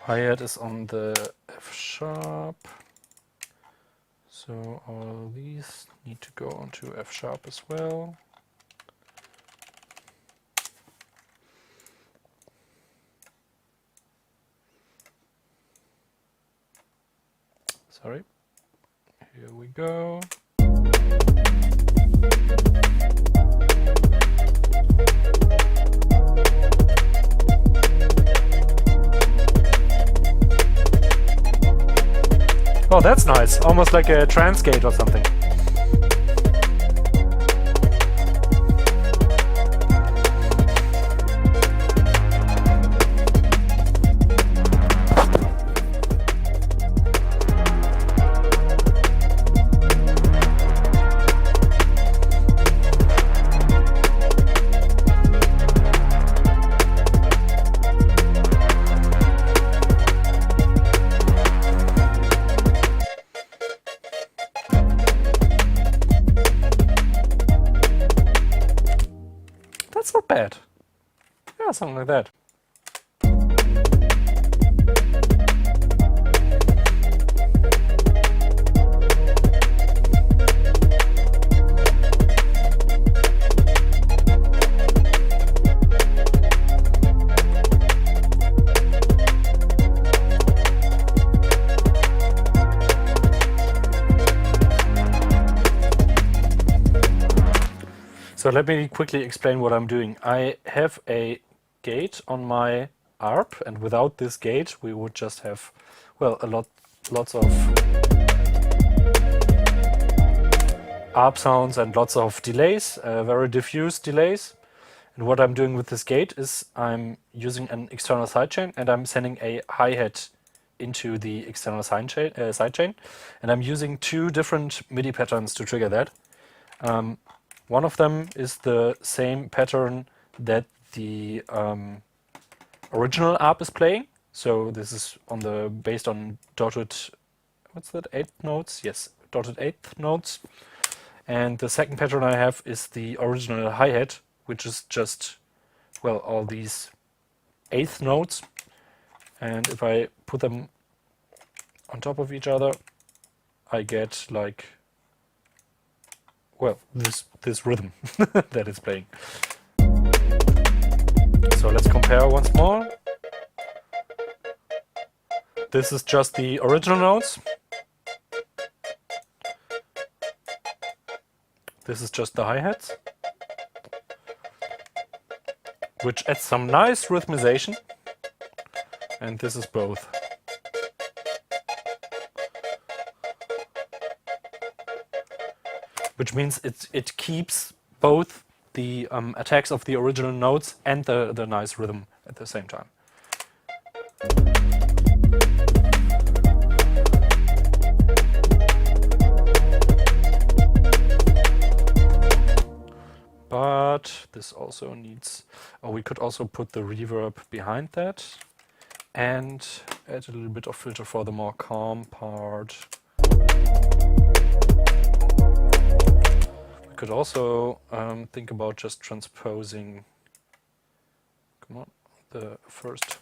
Hi-hat is on the F sharp, so all these need to go onto F sharp as well. Sorry, here we go. Oh, that's nice. Almost like a trance gate or something. That's not bad. Yeah, something like that. So let me quickly explain what I'm doing. I have a gate on my ARP, and without this gate we would just have, well, lots of ARP sounds and lots of delays, very diffuse delays. And what I'm doing with this gate is I'm using an external sidechain and I'm sending a hi-hat into the external sidechain, and I'm using two different MIDI patterns to trigger that. One of them is the same pattern that the original ARP is playing. So this is based on dotted, what's that, 8 notes? Yes, dotted 8th notes. And the second pattern I have is the original hi-hat, which is just, well, all these 8th notes. And if I put them on top of each other, I get like, well, this rhythm that it's playing. So let's compare once more. This is just the original notes. This is just the hi-hats, which adds some nice rhythmization. And this is both. which means it keeps both the attacks of the original notes and the nice rhythm at the same time. But this also needs, oh, we could also put the reverb behind that and add a little bit of filter for the more calm part. We could also think about just transposing, come on, the first.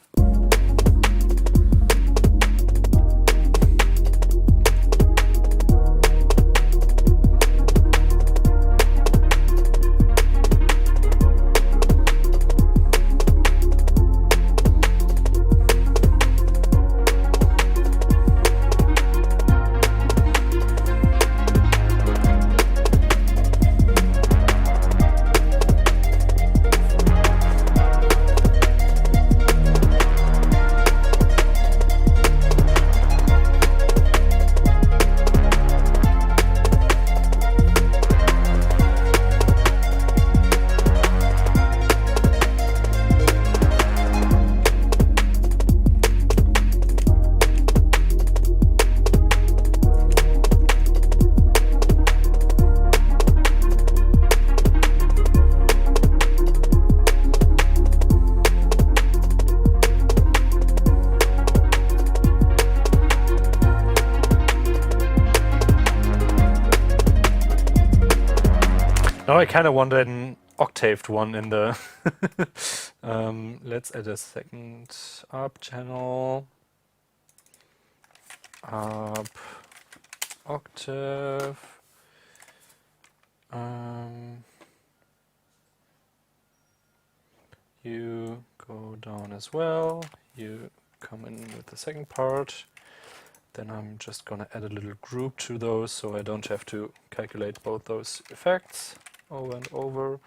Now I kind of want an octaved one in the... let's add a second up channel. Up octave. You go down as well. You come in with the second part. Then I'm just gonna add a little group to those so I don't have to calculate both those effects over and over.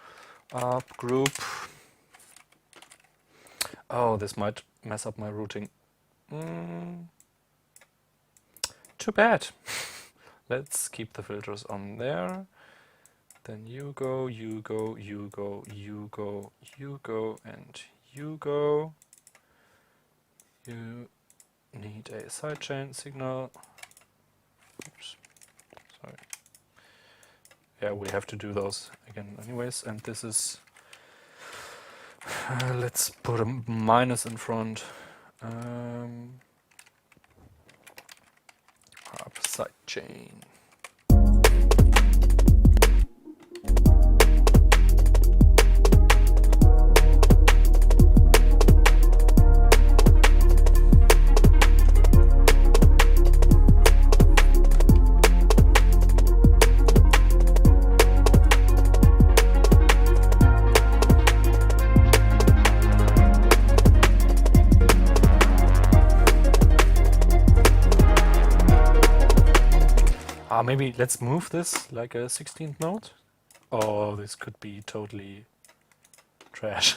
Up, group. Oh, this might mess up my routing. Too bad. Let's keep the filters on there. Then you go, you go, you go, you go, you go, and you go. You need a sidechain signal. Oops, sorry. Yeah, we have to do those again anyways, and this is, let's put a minus in front. Up sidechain. Maybe let's move this like a 16th note. Oh, this could be totally trash.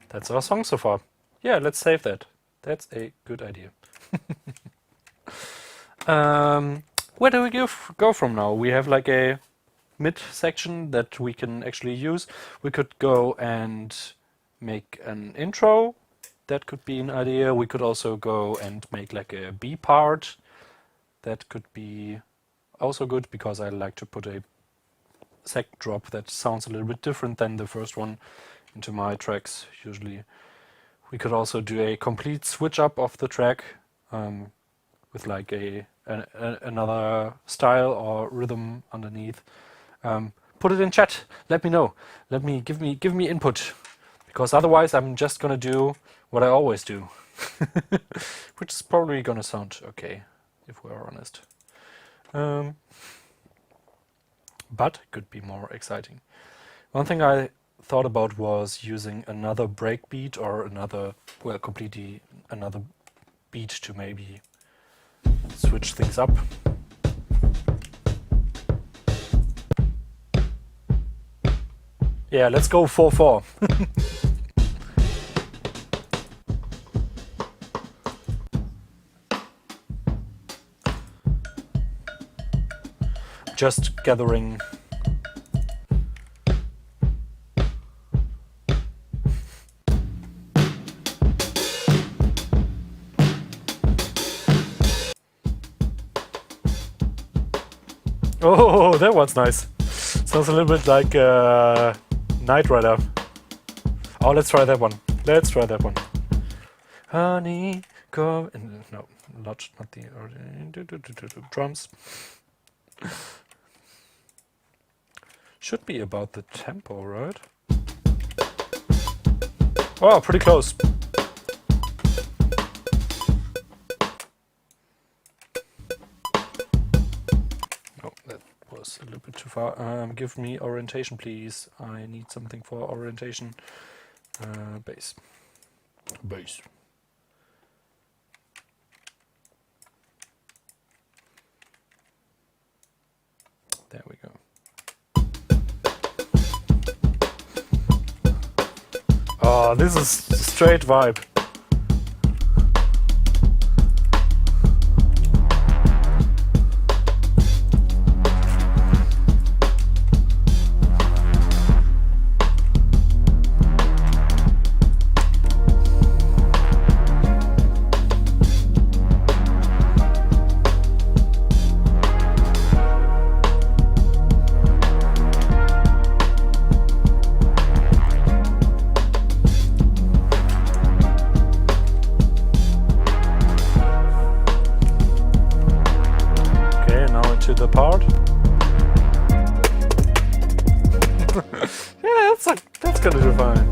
That's our song so far. Yeah, let's save that. That's a good idea. Where do we go from now? We have like a mid section that we can actually use. We could go and make an intro That could be an idea. We could also go and make like a B part. That could be also good because I like to put a second drop that sounds a little bit different than the first one into my tracks usually. We could also do a complete switch up of the track with like another style or rhythm underneath. Put it in chat. Let me know. Give me input, because otherwise I'm just gonna do what I always do, which is probably gonna sound okay if we're honest. But it could be more exciting. One thing I thought about was using another breakbeat or another, well, completely another beat to maybe switch things up. Yeah, let's go 4/4. Just gathering. Oh, that one's nice. Sounds a little bit like Knight Rider. Oh, let's try that one. Let's try that one. Honey, go. No, not the drums. Should be about the tempo, right? Oh, pretty close. Oh, that was a little bit too far. Give me orientation, please. I need something for orientation. Bass. Bass. There we go. Oh, this is straight vibe. The part. Yeah, that's gonna do fine.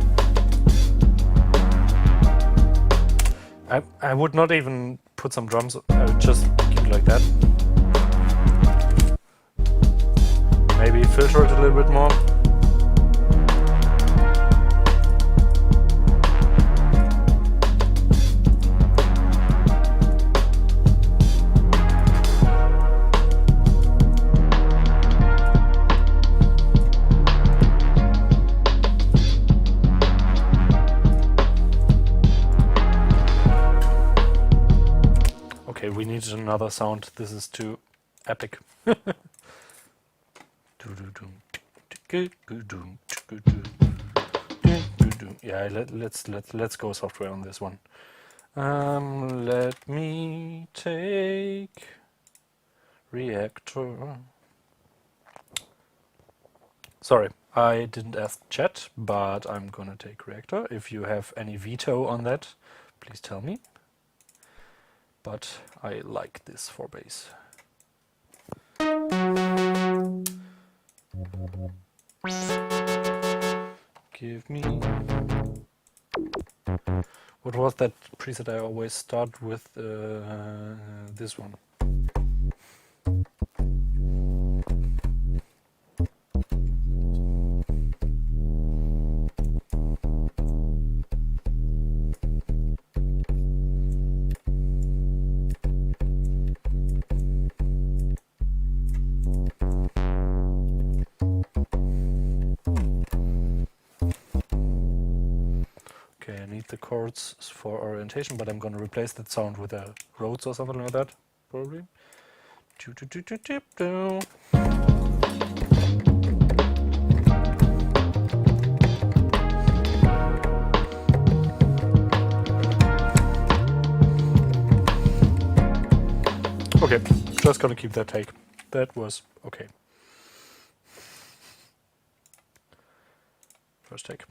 I would not even put some drums. I would just keep it like that. Maybe filter it a little bit more. We need another sound. This is too epic. Yeah, let's go software on this one. Let me take Reactor. Sorry, I didn't ask chat, but I'm gonna take Reactor. If you have any veto on that, please tell me. But I like this for bass. Give me... What was that preset I always start with? This one. The chords for orientation, but I'm going to replace that sound with a Rhodes or something like that, probably. just gonna keep that take. That was okay. First take.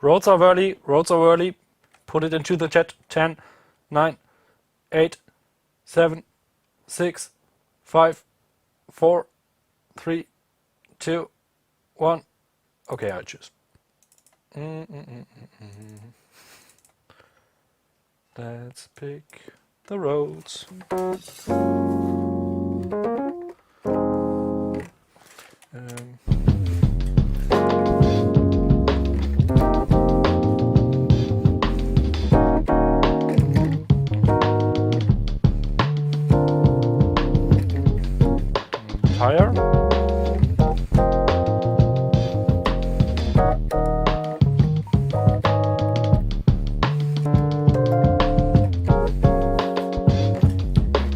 Roads are early, roads are early. Put it into the chat. 10, 9, 8, 7, 6, 5, 4, 3, 2, 1. Okay, I choose. Let's pick the roads. Higher.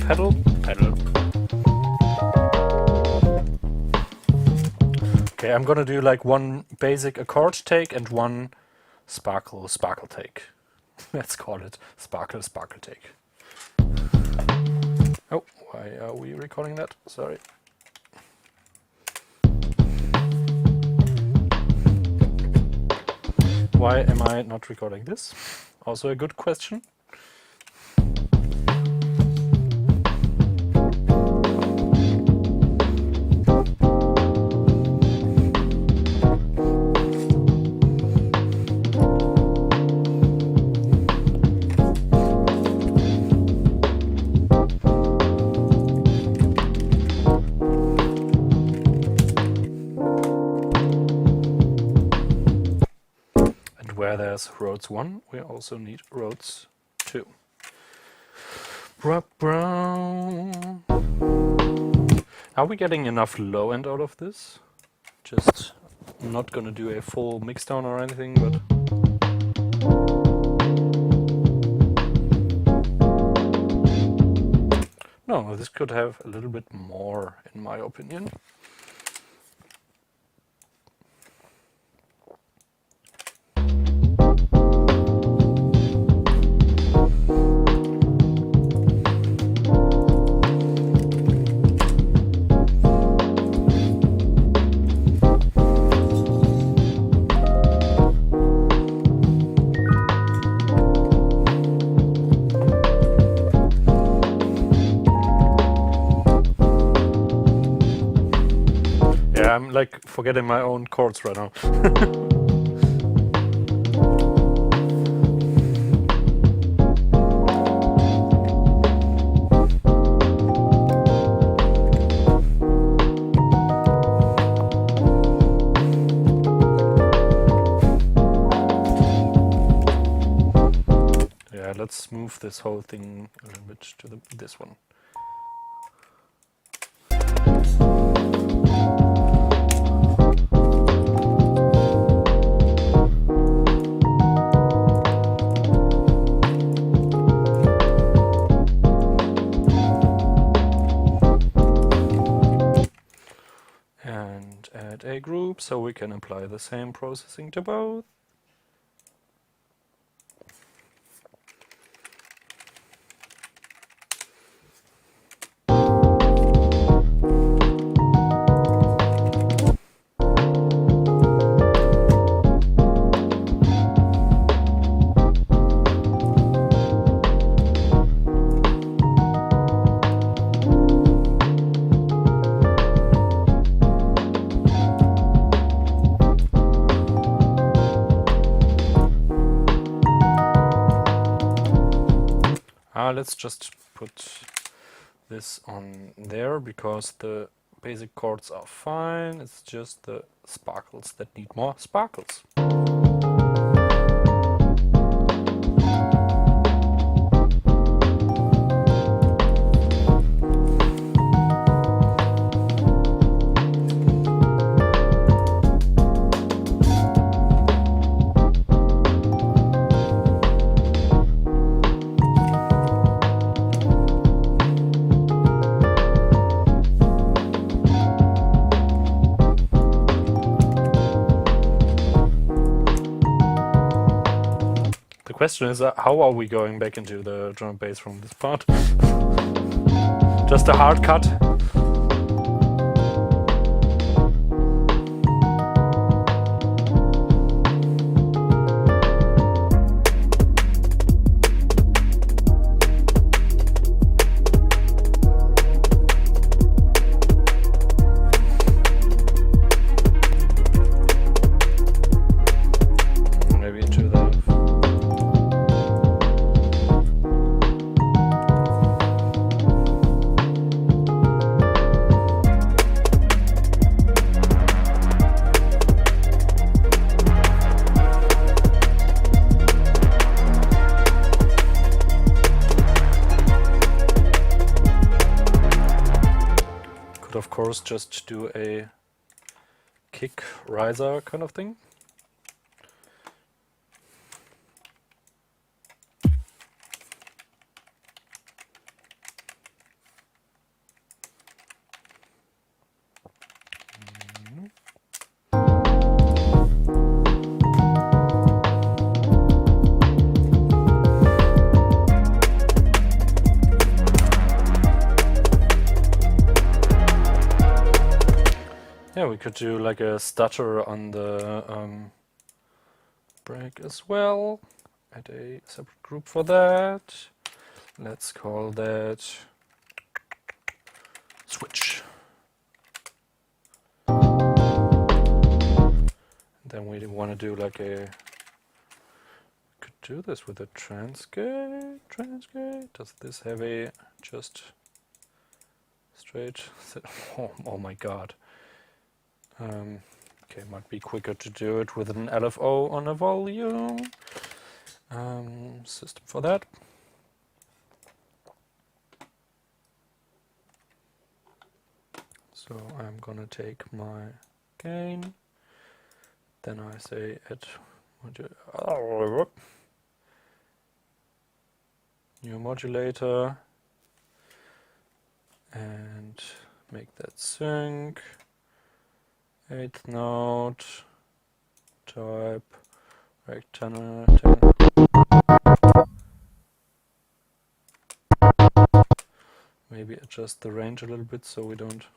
Pedal, pedal. Okay, I'm gonna do like one basic accord take and one sparkle take. Let's call it sparkle take. Oh, why are we recording that? Sorry. Why am I not recording this? Also a good question. Where there's roads 1, we also need roads 2. Are we getting enough low end out of this? Just not gonna do a full mixdown or anything, but no, this could have a little bit more, in my opinion. I'm like forgetting my own chords right now. Yeah, let's move this whole thing a little bit to this one. Add a group so we can apply the same processing to both. Let's just put this on there because the basic chords are fine. It's just the sparkles that need more sparkles. question is, how are we going back into the drum and bass from this part? Just a hard cut. Of course, just do a kick riser kind of thing. Yeah, we could do like a stutter on the break as well. Add a separate group for that. Let's call that switch. Then we want to do like a, could do this with a transgate. Does this have a just straight? Oh my god. Okay, might be quicker to do it with an LFO on a volume system for that. So I'm gonna take my gain, then I say add new modulator and make that sync. 8th note, type, rectangle, maybe adjust the range a little bit so we don't.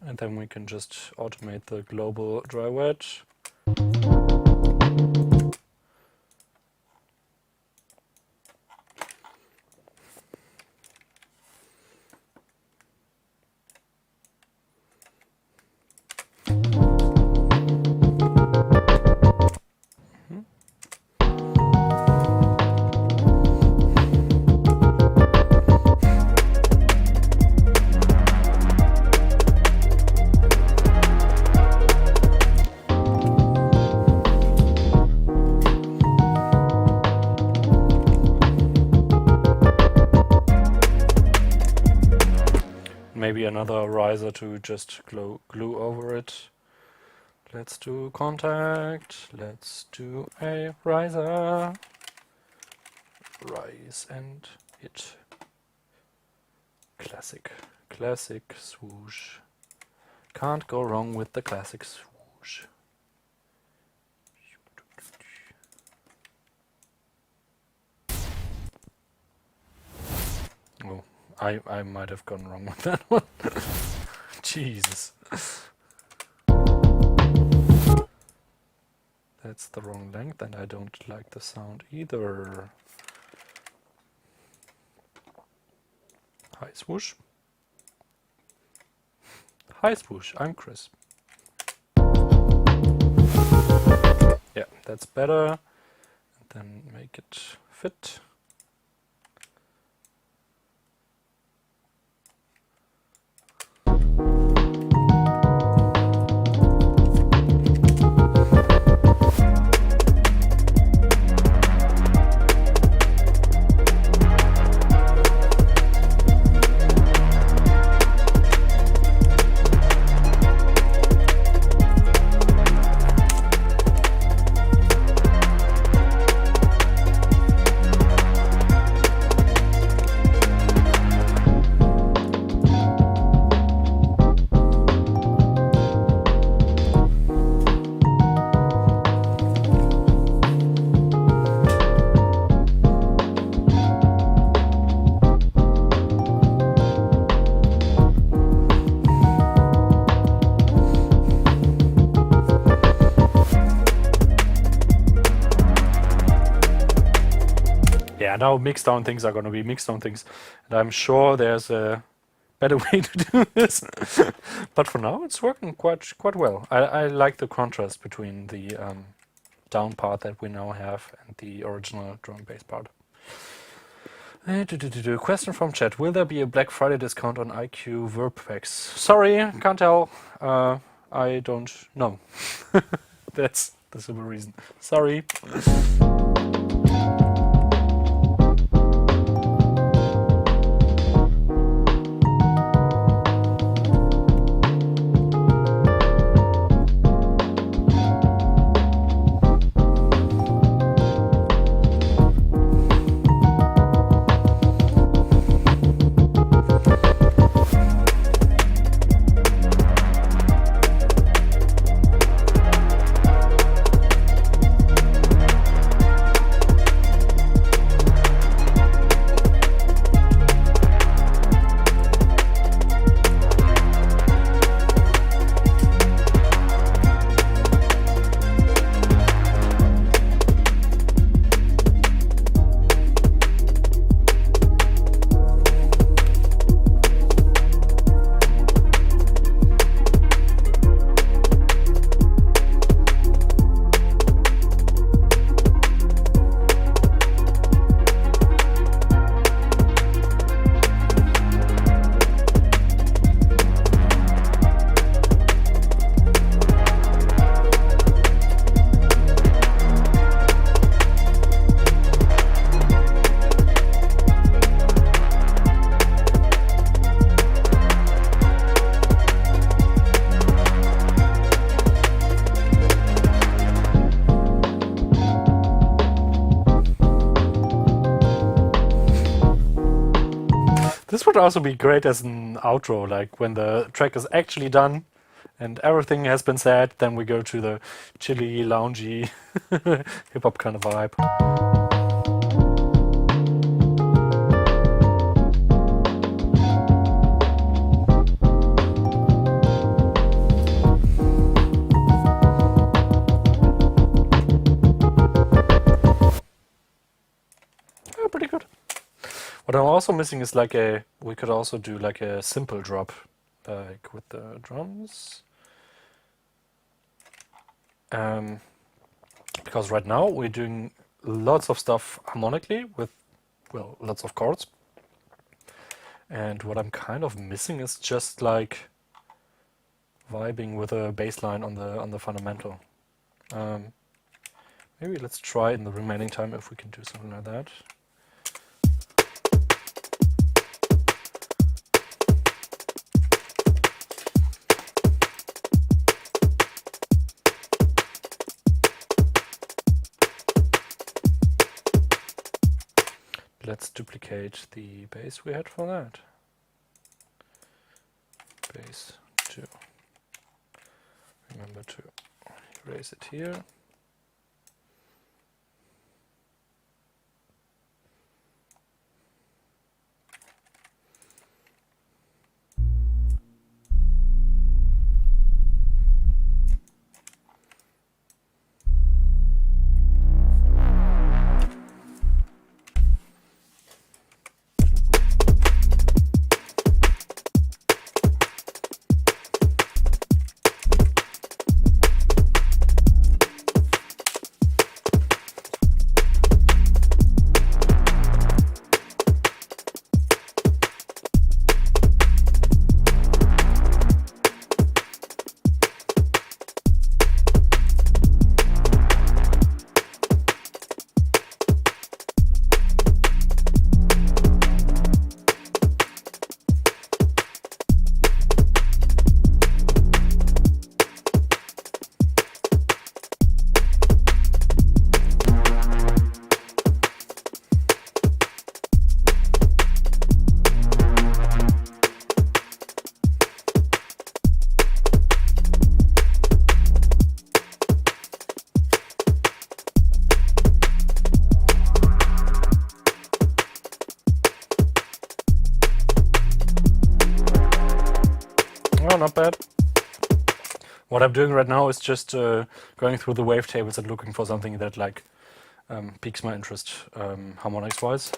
And then we can just automate the global dry wedge. Maybe another riser to just glue over it. Let's do Kontakt. Let's do a riser. Rise and hit. Classic swoosh. Can't go wrong with the classic swoosh. Oh. I might have gone wrong with that one. Jesus. That's the wrong length and I don't like the sound either. Hi swoosh. Hi swoosh, I'm Chris. Yeah, that's better. And then make it fit. yeah, now mixdown things are going to be mixdown things, and I'm sure there's a better way to do this. But for now, it's working quite well. I like the contrast between the down part that we now have and the original drum and bass part. Question from chat: will there be a Black Friday discount on IQ verb packs? Sorry, can't tell. I don't know. That's the simple reason. Sorry. This would also be great as an outro, like when the track is actually done and everything has been said, then we go to the chilly, loungy, hip-hop kind of vibe. Oh, pretty good. What I'm also missing is like we could also do like a simple drop, like with the drums. Because right now we're doing lots of stuff harmonically with, well, lots of chords. And what I'm kind of missing is just like vibing with a bass line on the fundamental. Maybe let's try in the remaining time if we can do something like that. Let's duplicate the bass we had for that. Bass 2. Remember to erase it here. Oh, not bad. What I'm doing right now is just going through the wavetables and looking for something that like piques my interest harmonics-wise.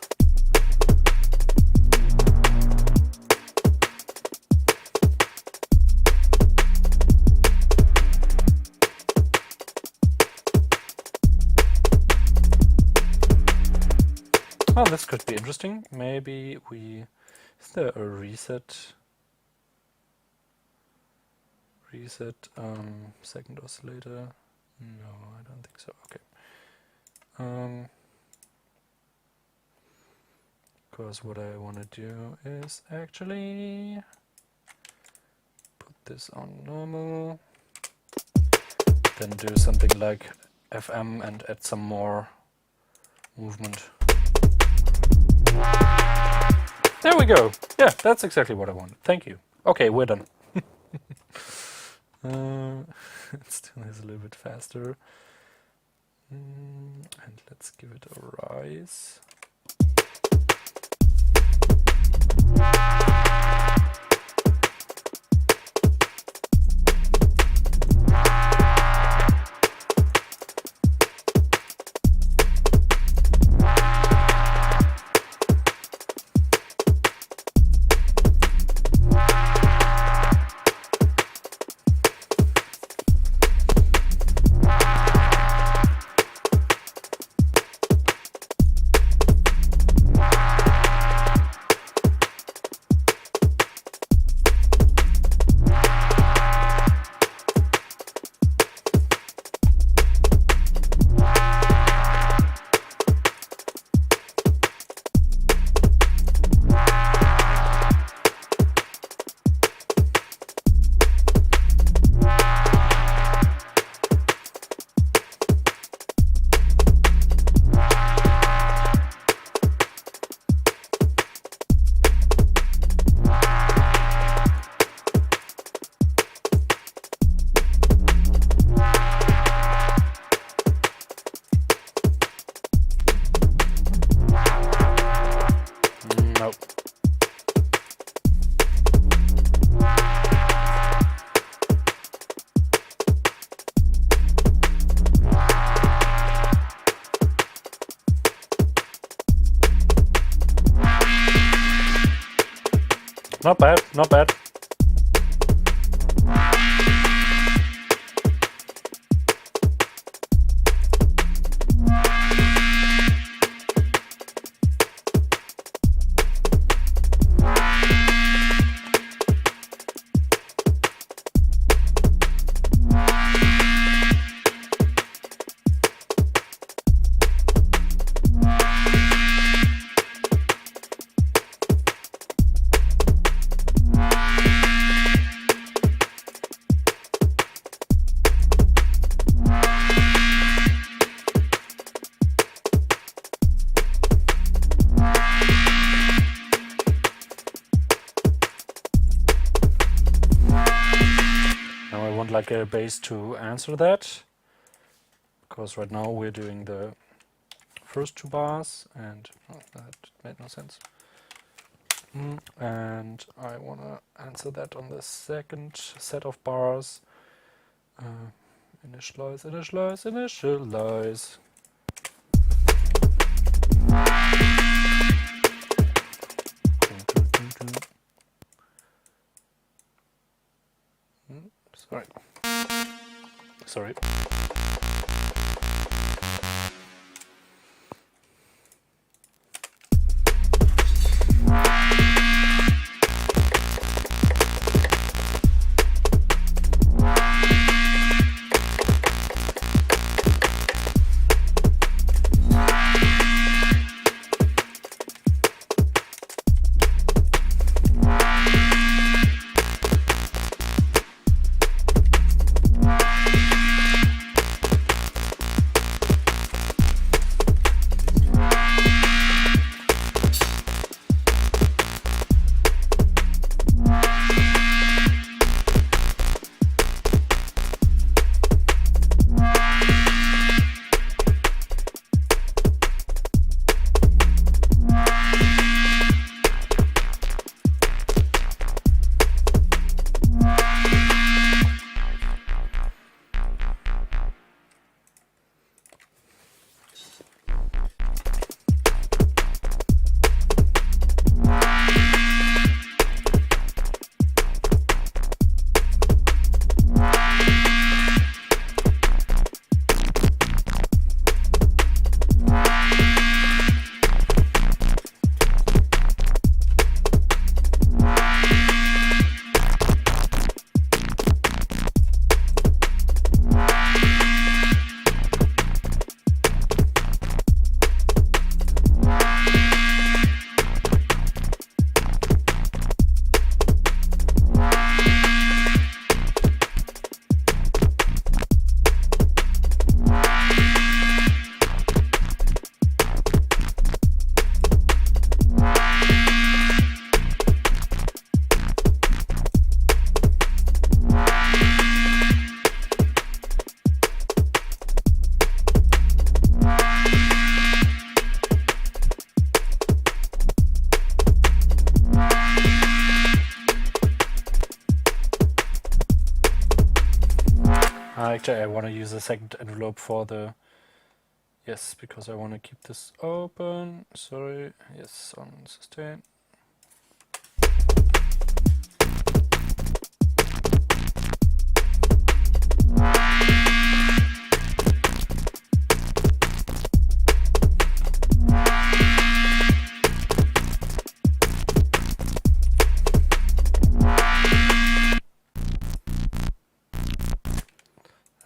Oh, this could be interesting. Maybe is there a reset? Second oscillator? No, I don't think so. Okay. Because what I want to do is actually put this on normal, then do something like FM and add some more movement. There we go. Yeah, that's exactly what I wanted. Thank you. Okay, we're done. It still is a little bit faster. And let's give it a rise. Not bad, not bad. Like a bass to answer that, because right now we're doing the first two bars and that made no sense. And I want to answer that on the second set of bars. Initialize, initialize, initialize. Sorry. Actually, I want to use a second envelope for the... Yes, because I want to keep this open. Sorry. Yes, on sustain.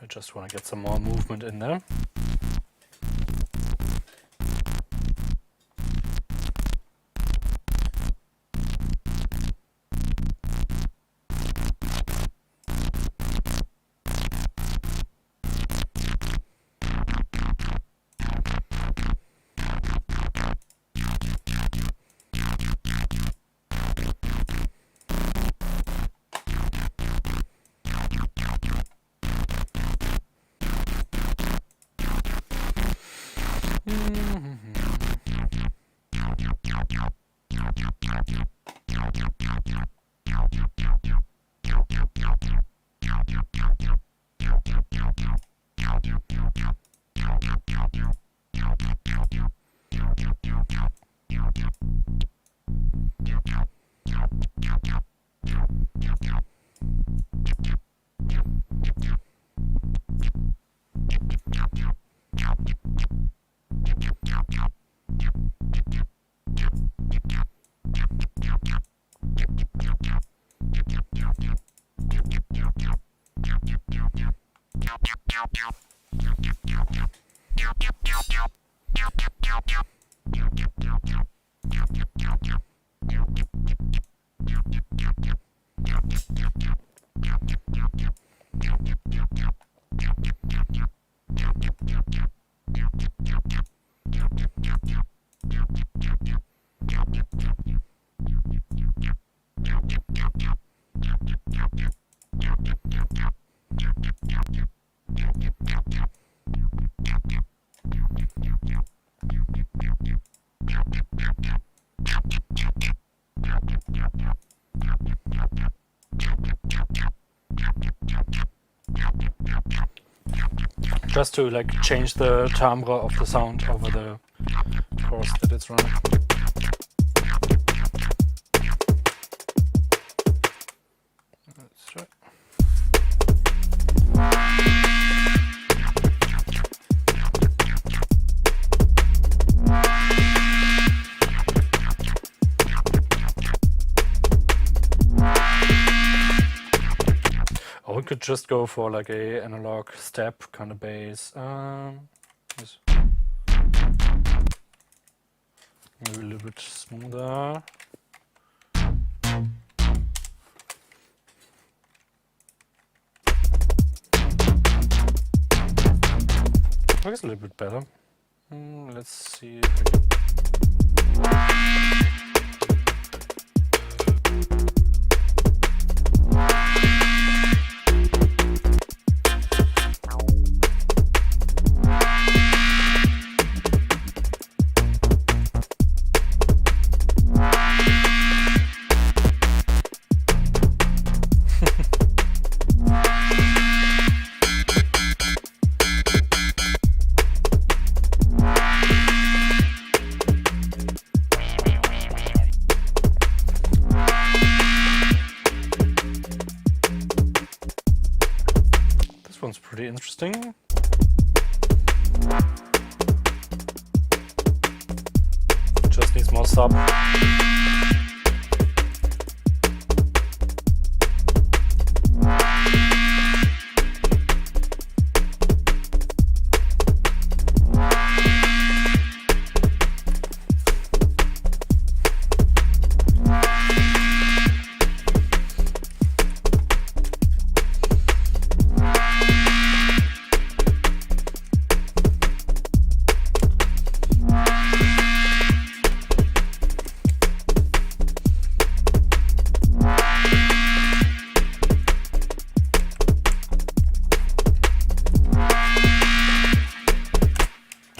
I just want to get some more movement in there. Just to like change the timbre of the sound over the course that it's running. Let's try. Or we could just go for like a analog step kind of bass. Yes. Maybe a little bit smoother. Looks a little bit better. Let's see if we can... One's pretty interesting. Just needs more sub.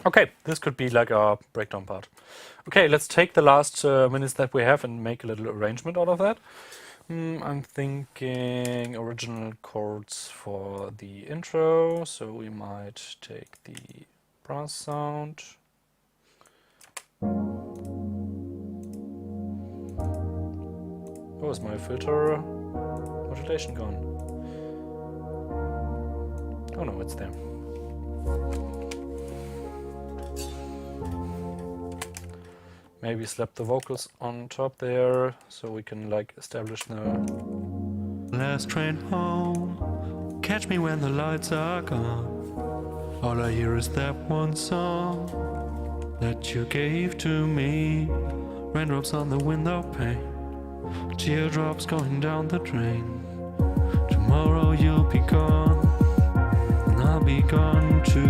Okay, this could be like a breakdown part. Okay, let's take the last minutes that we have and make a little arrangement out of that. I'm thinking original chords for the intro, so we might take the brass sound. Oh, is my filter modulation gone? Oh no, it's there. Maybe slap the vocals on top there, so we can like establish the Last train home, catch me when the lights are gone. All I hear is that one song that you gave to me. Raindrops on the window pane, teardrops going down the drain. Tomorrow you'll be gone, and I'll be gone too.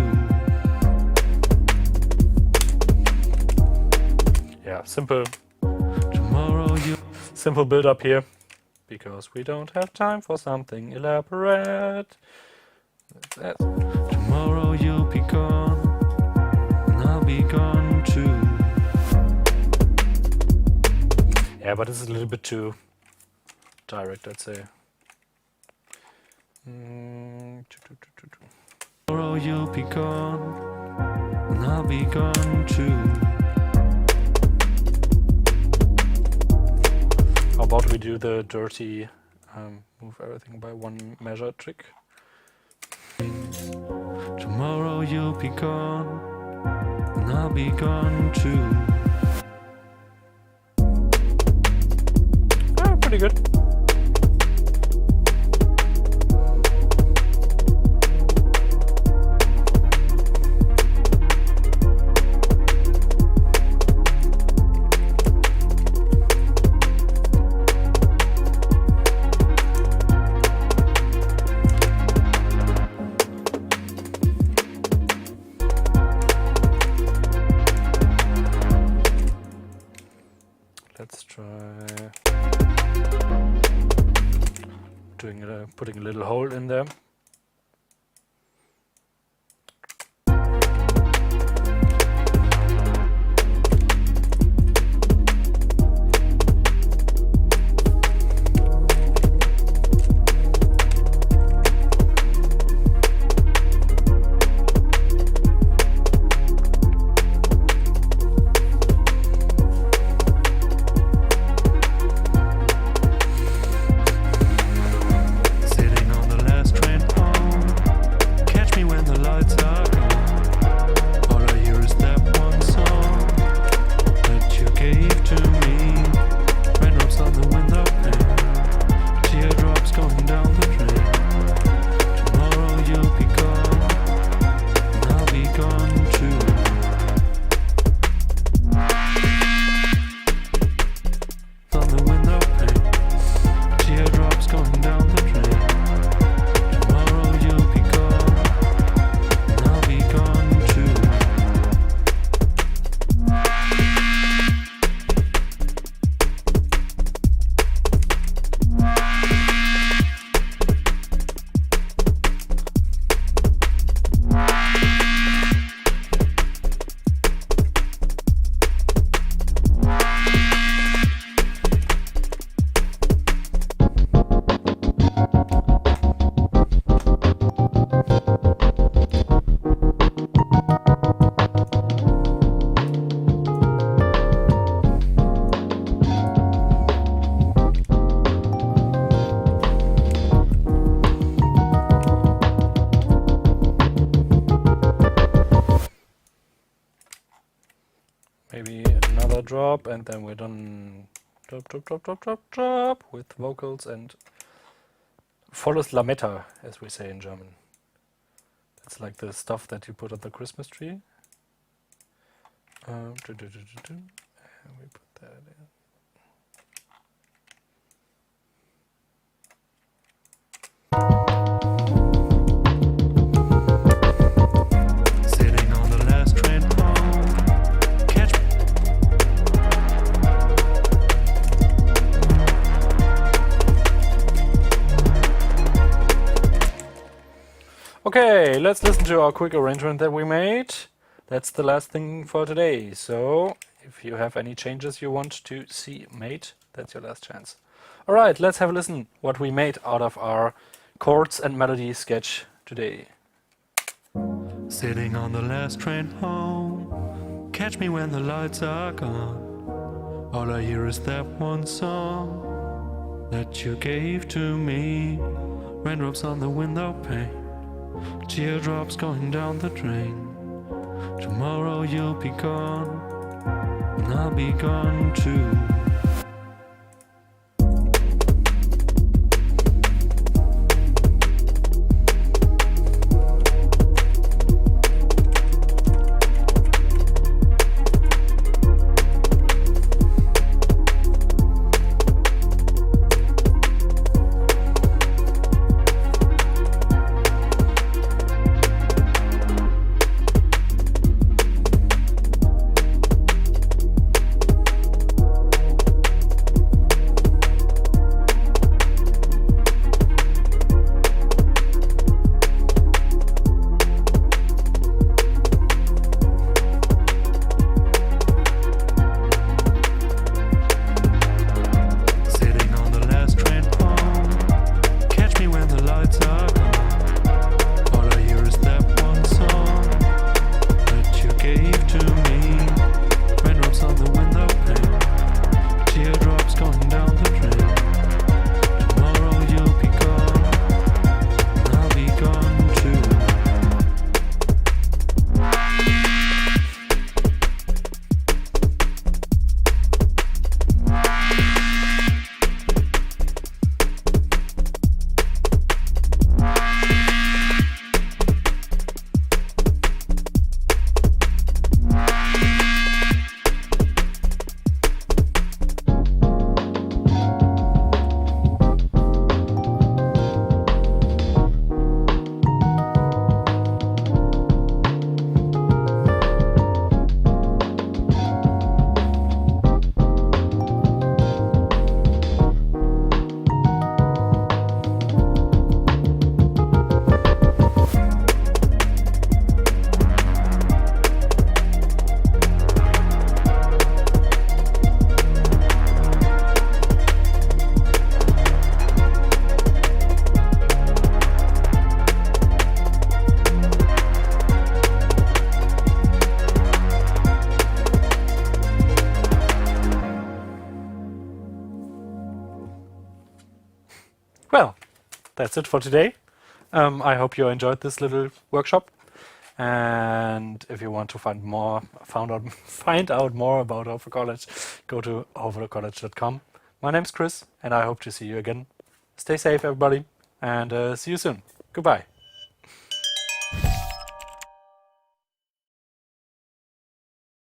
yeah, simple Tomorrow you simple build up here, because we don't have time for something elaborate. That's it. Tomorrow you'll be gone, and I'll be gone too. Yeah, but this is a little bit too direct, I'd say. Tomorrow you'll be gone, and I'll be gone too. How about we do the dirty move everything by one measure trick? Tomorrow you'll be gone, and I'll be gone too. Ah, pretty good. Let's try putting a little hole in there. Sitting on the last train home, catch me when the lights are gone. All I hear is that one song that you gave to me. Raindrops on the window pane, teardrops going down the drain. Tomorrow you'll be gone, and I'll be gone too. On the window pane, teardrops going down the drain. Tomorrow you'll be gone, and I'll be gone too. Maybe another drop, and then we're done. Drop, drop, drop, drop, drop, drop with vocals and volles Lametta, as we say in German. That's like the stuff that you put on the Christmas tree. And we put that in. Sitting on the last train home, catch me. Okay, let's listen to our quick arrangement that we made. That's the last thing for today. So, if you have any changes you want to see made, that's your last chance. Alright, let's have a listen what we made out of our chords and melody sketch today. Sitting on the last train home, catch me when the lights are gone. All I hear is that one song that you gave to me. Raindrops on the window pane, teardrops going down the drain. Tomorrow you'll be gone, and I'll be gone too. Well, that's it for today. I hope you enjoyed this little workshop. And if you want to find out more about HOFA-College, go to hofacollege.com. My name's Chris, and I hope to see you again. Stay safe, everybody, and see you soon. Goodbye.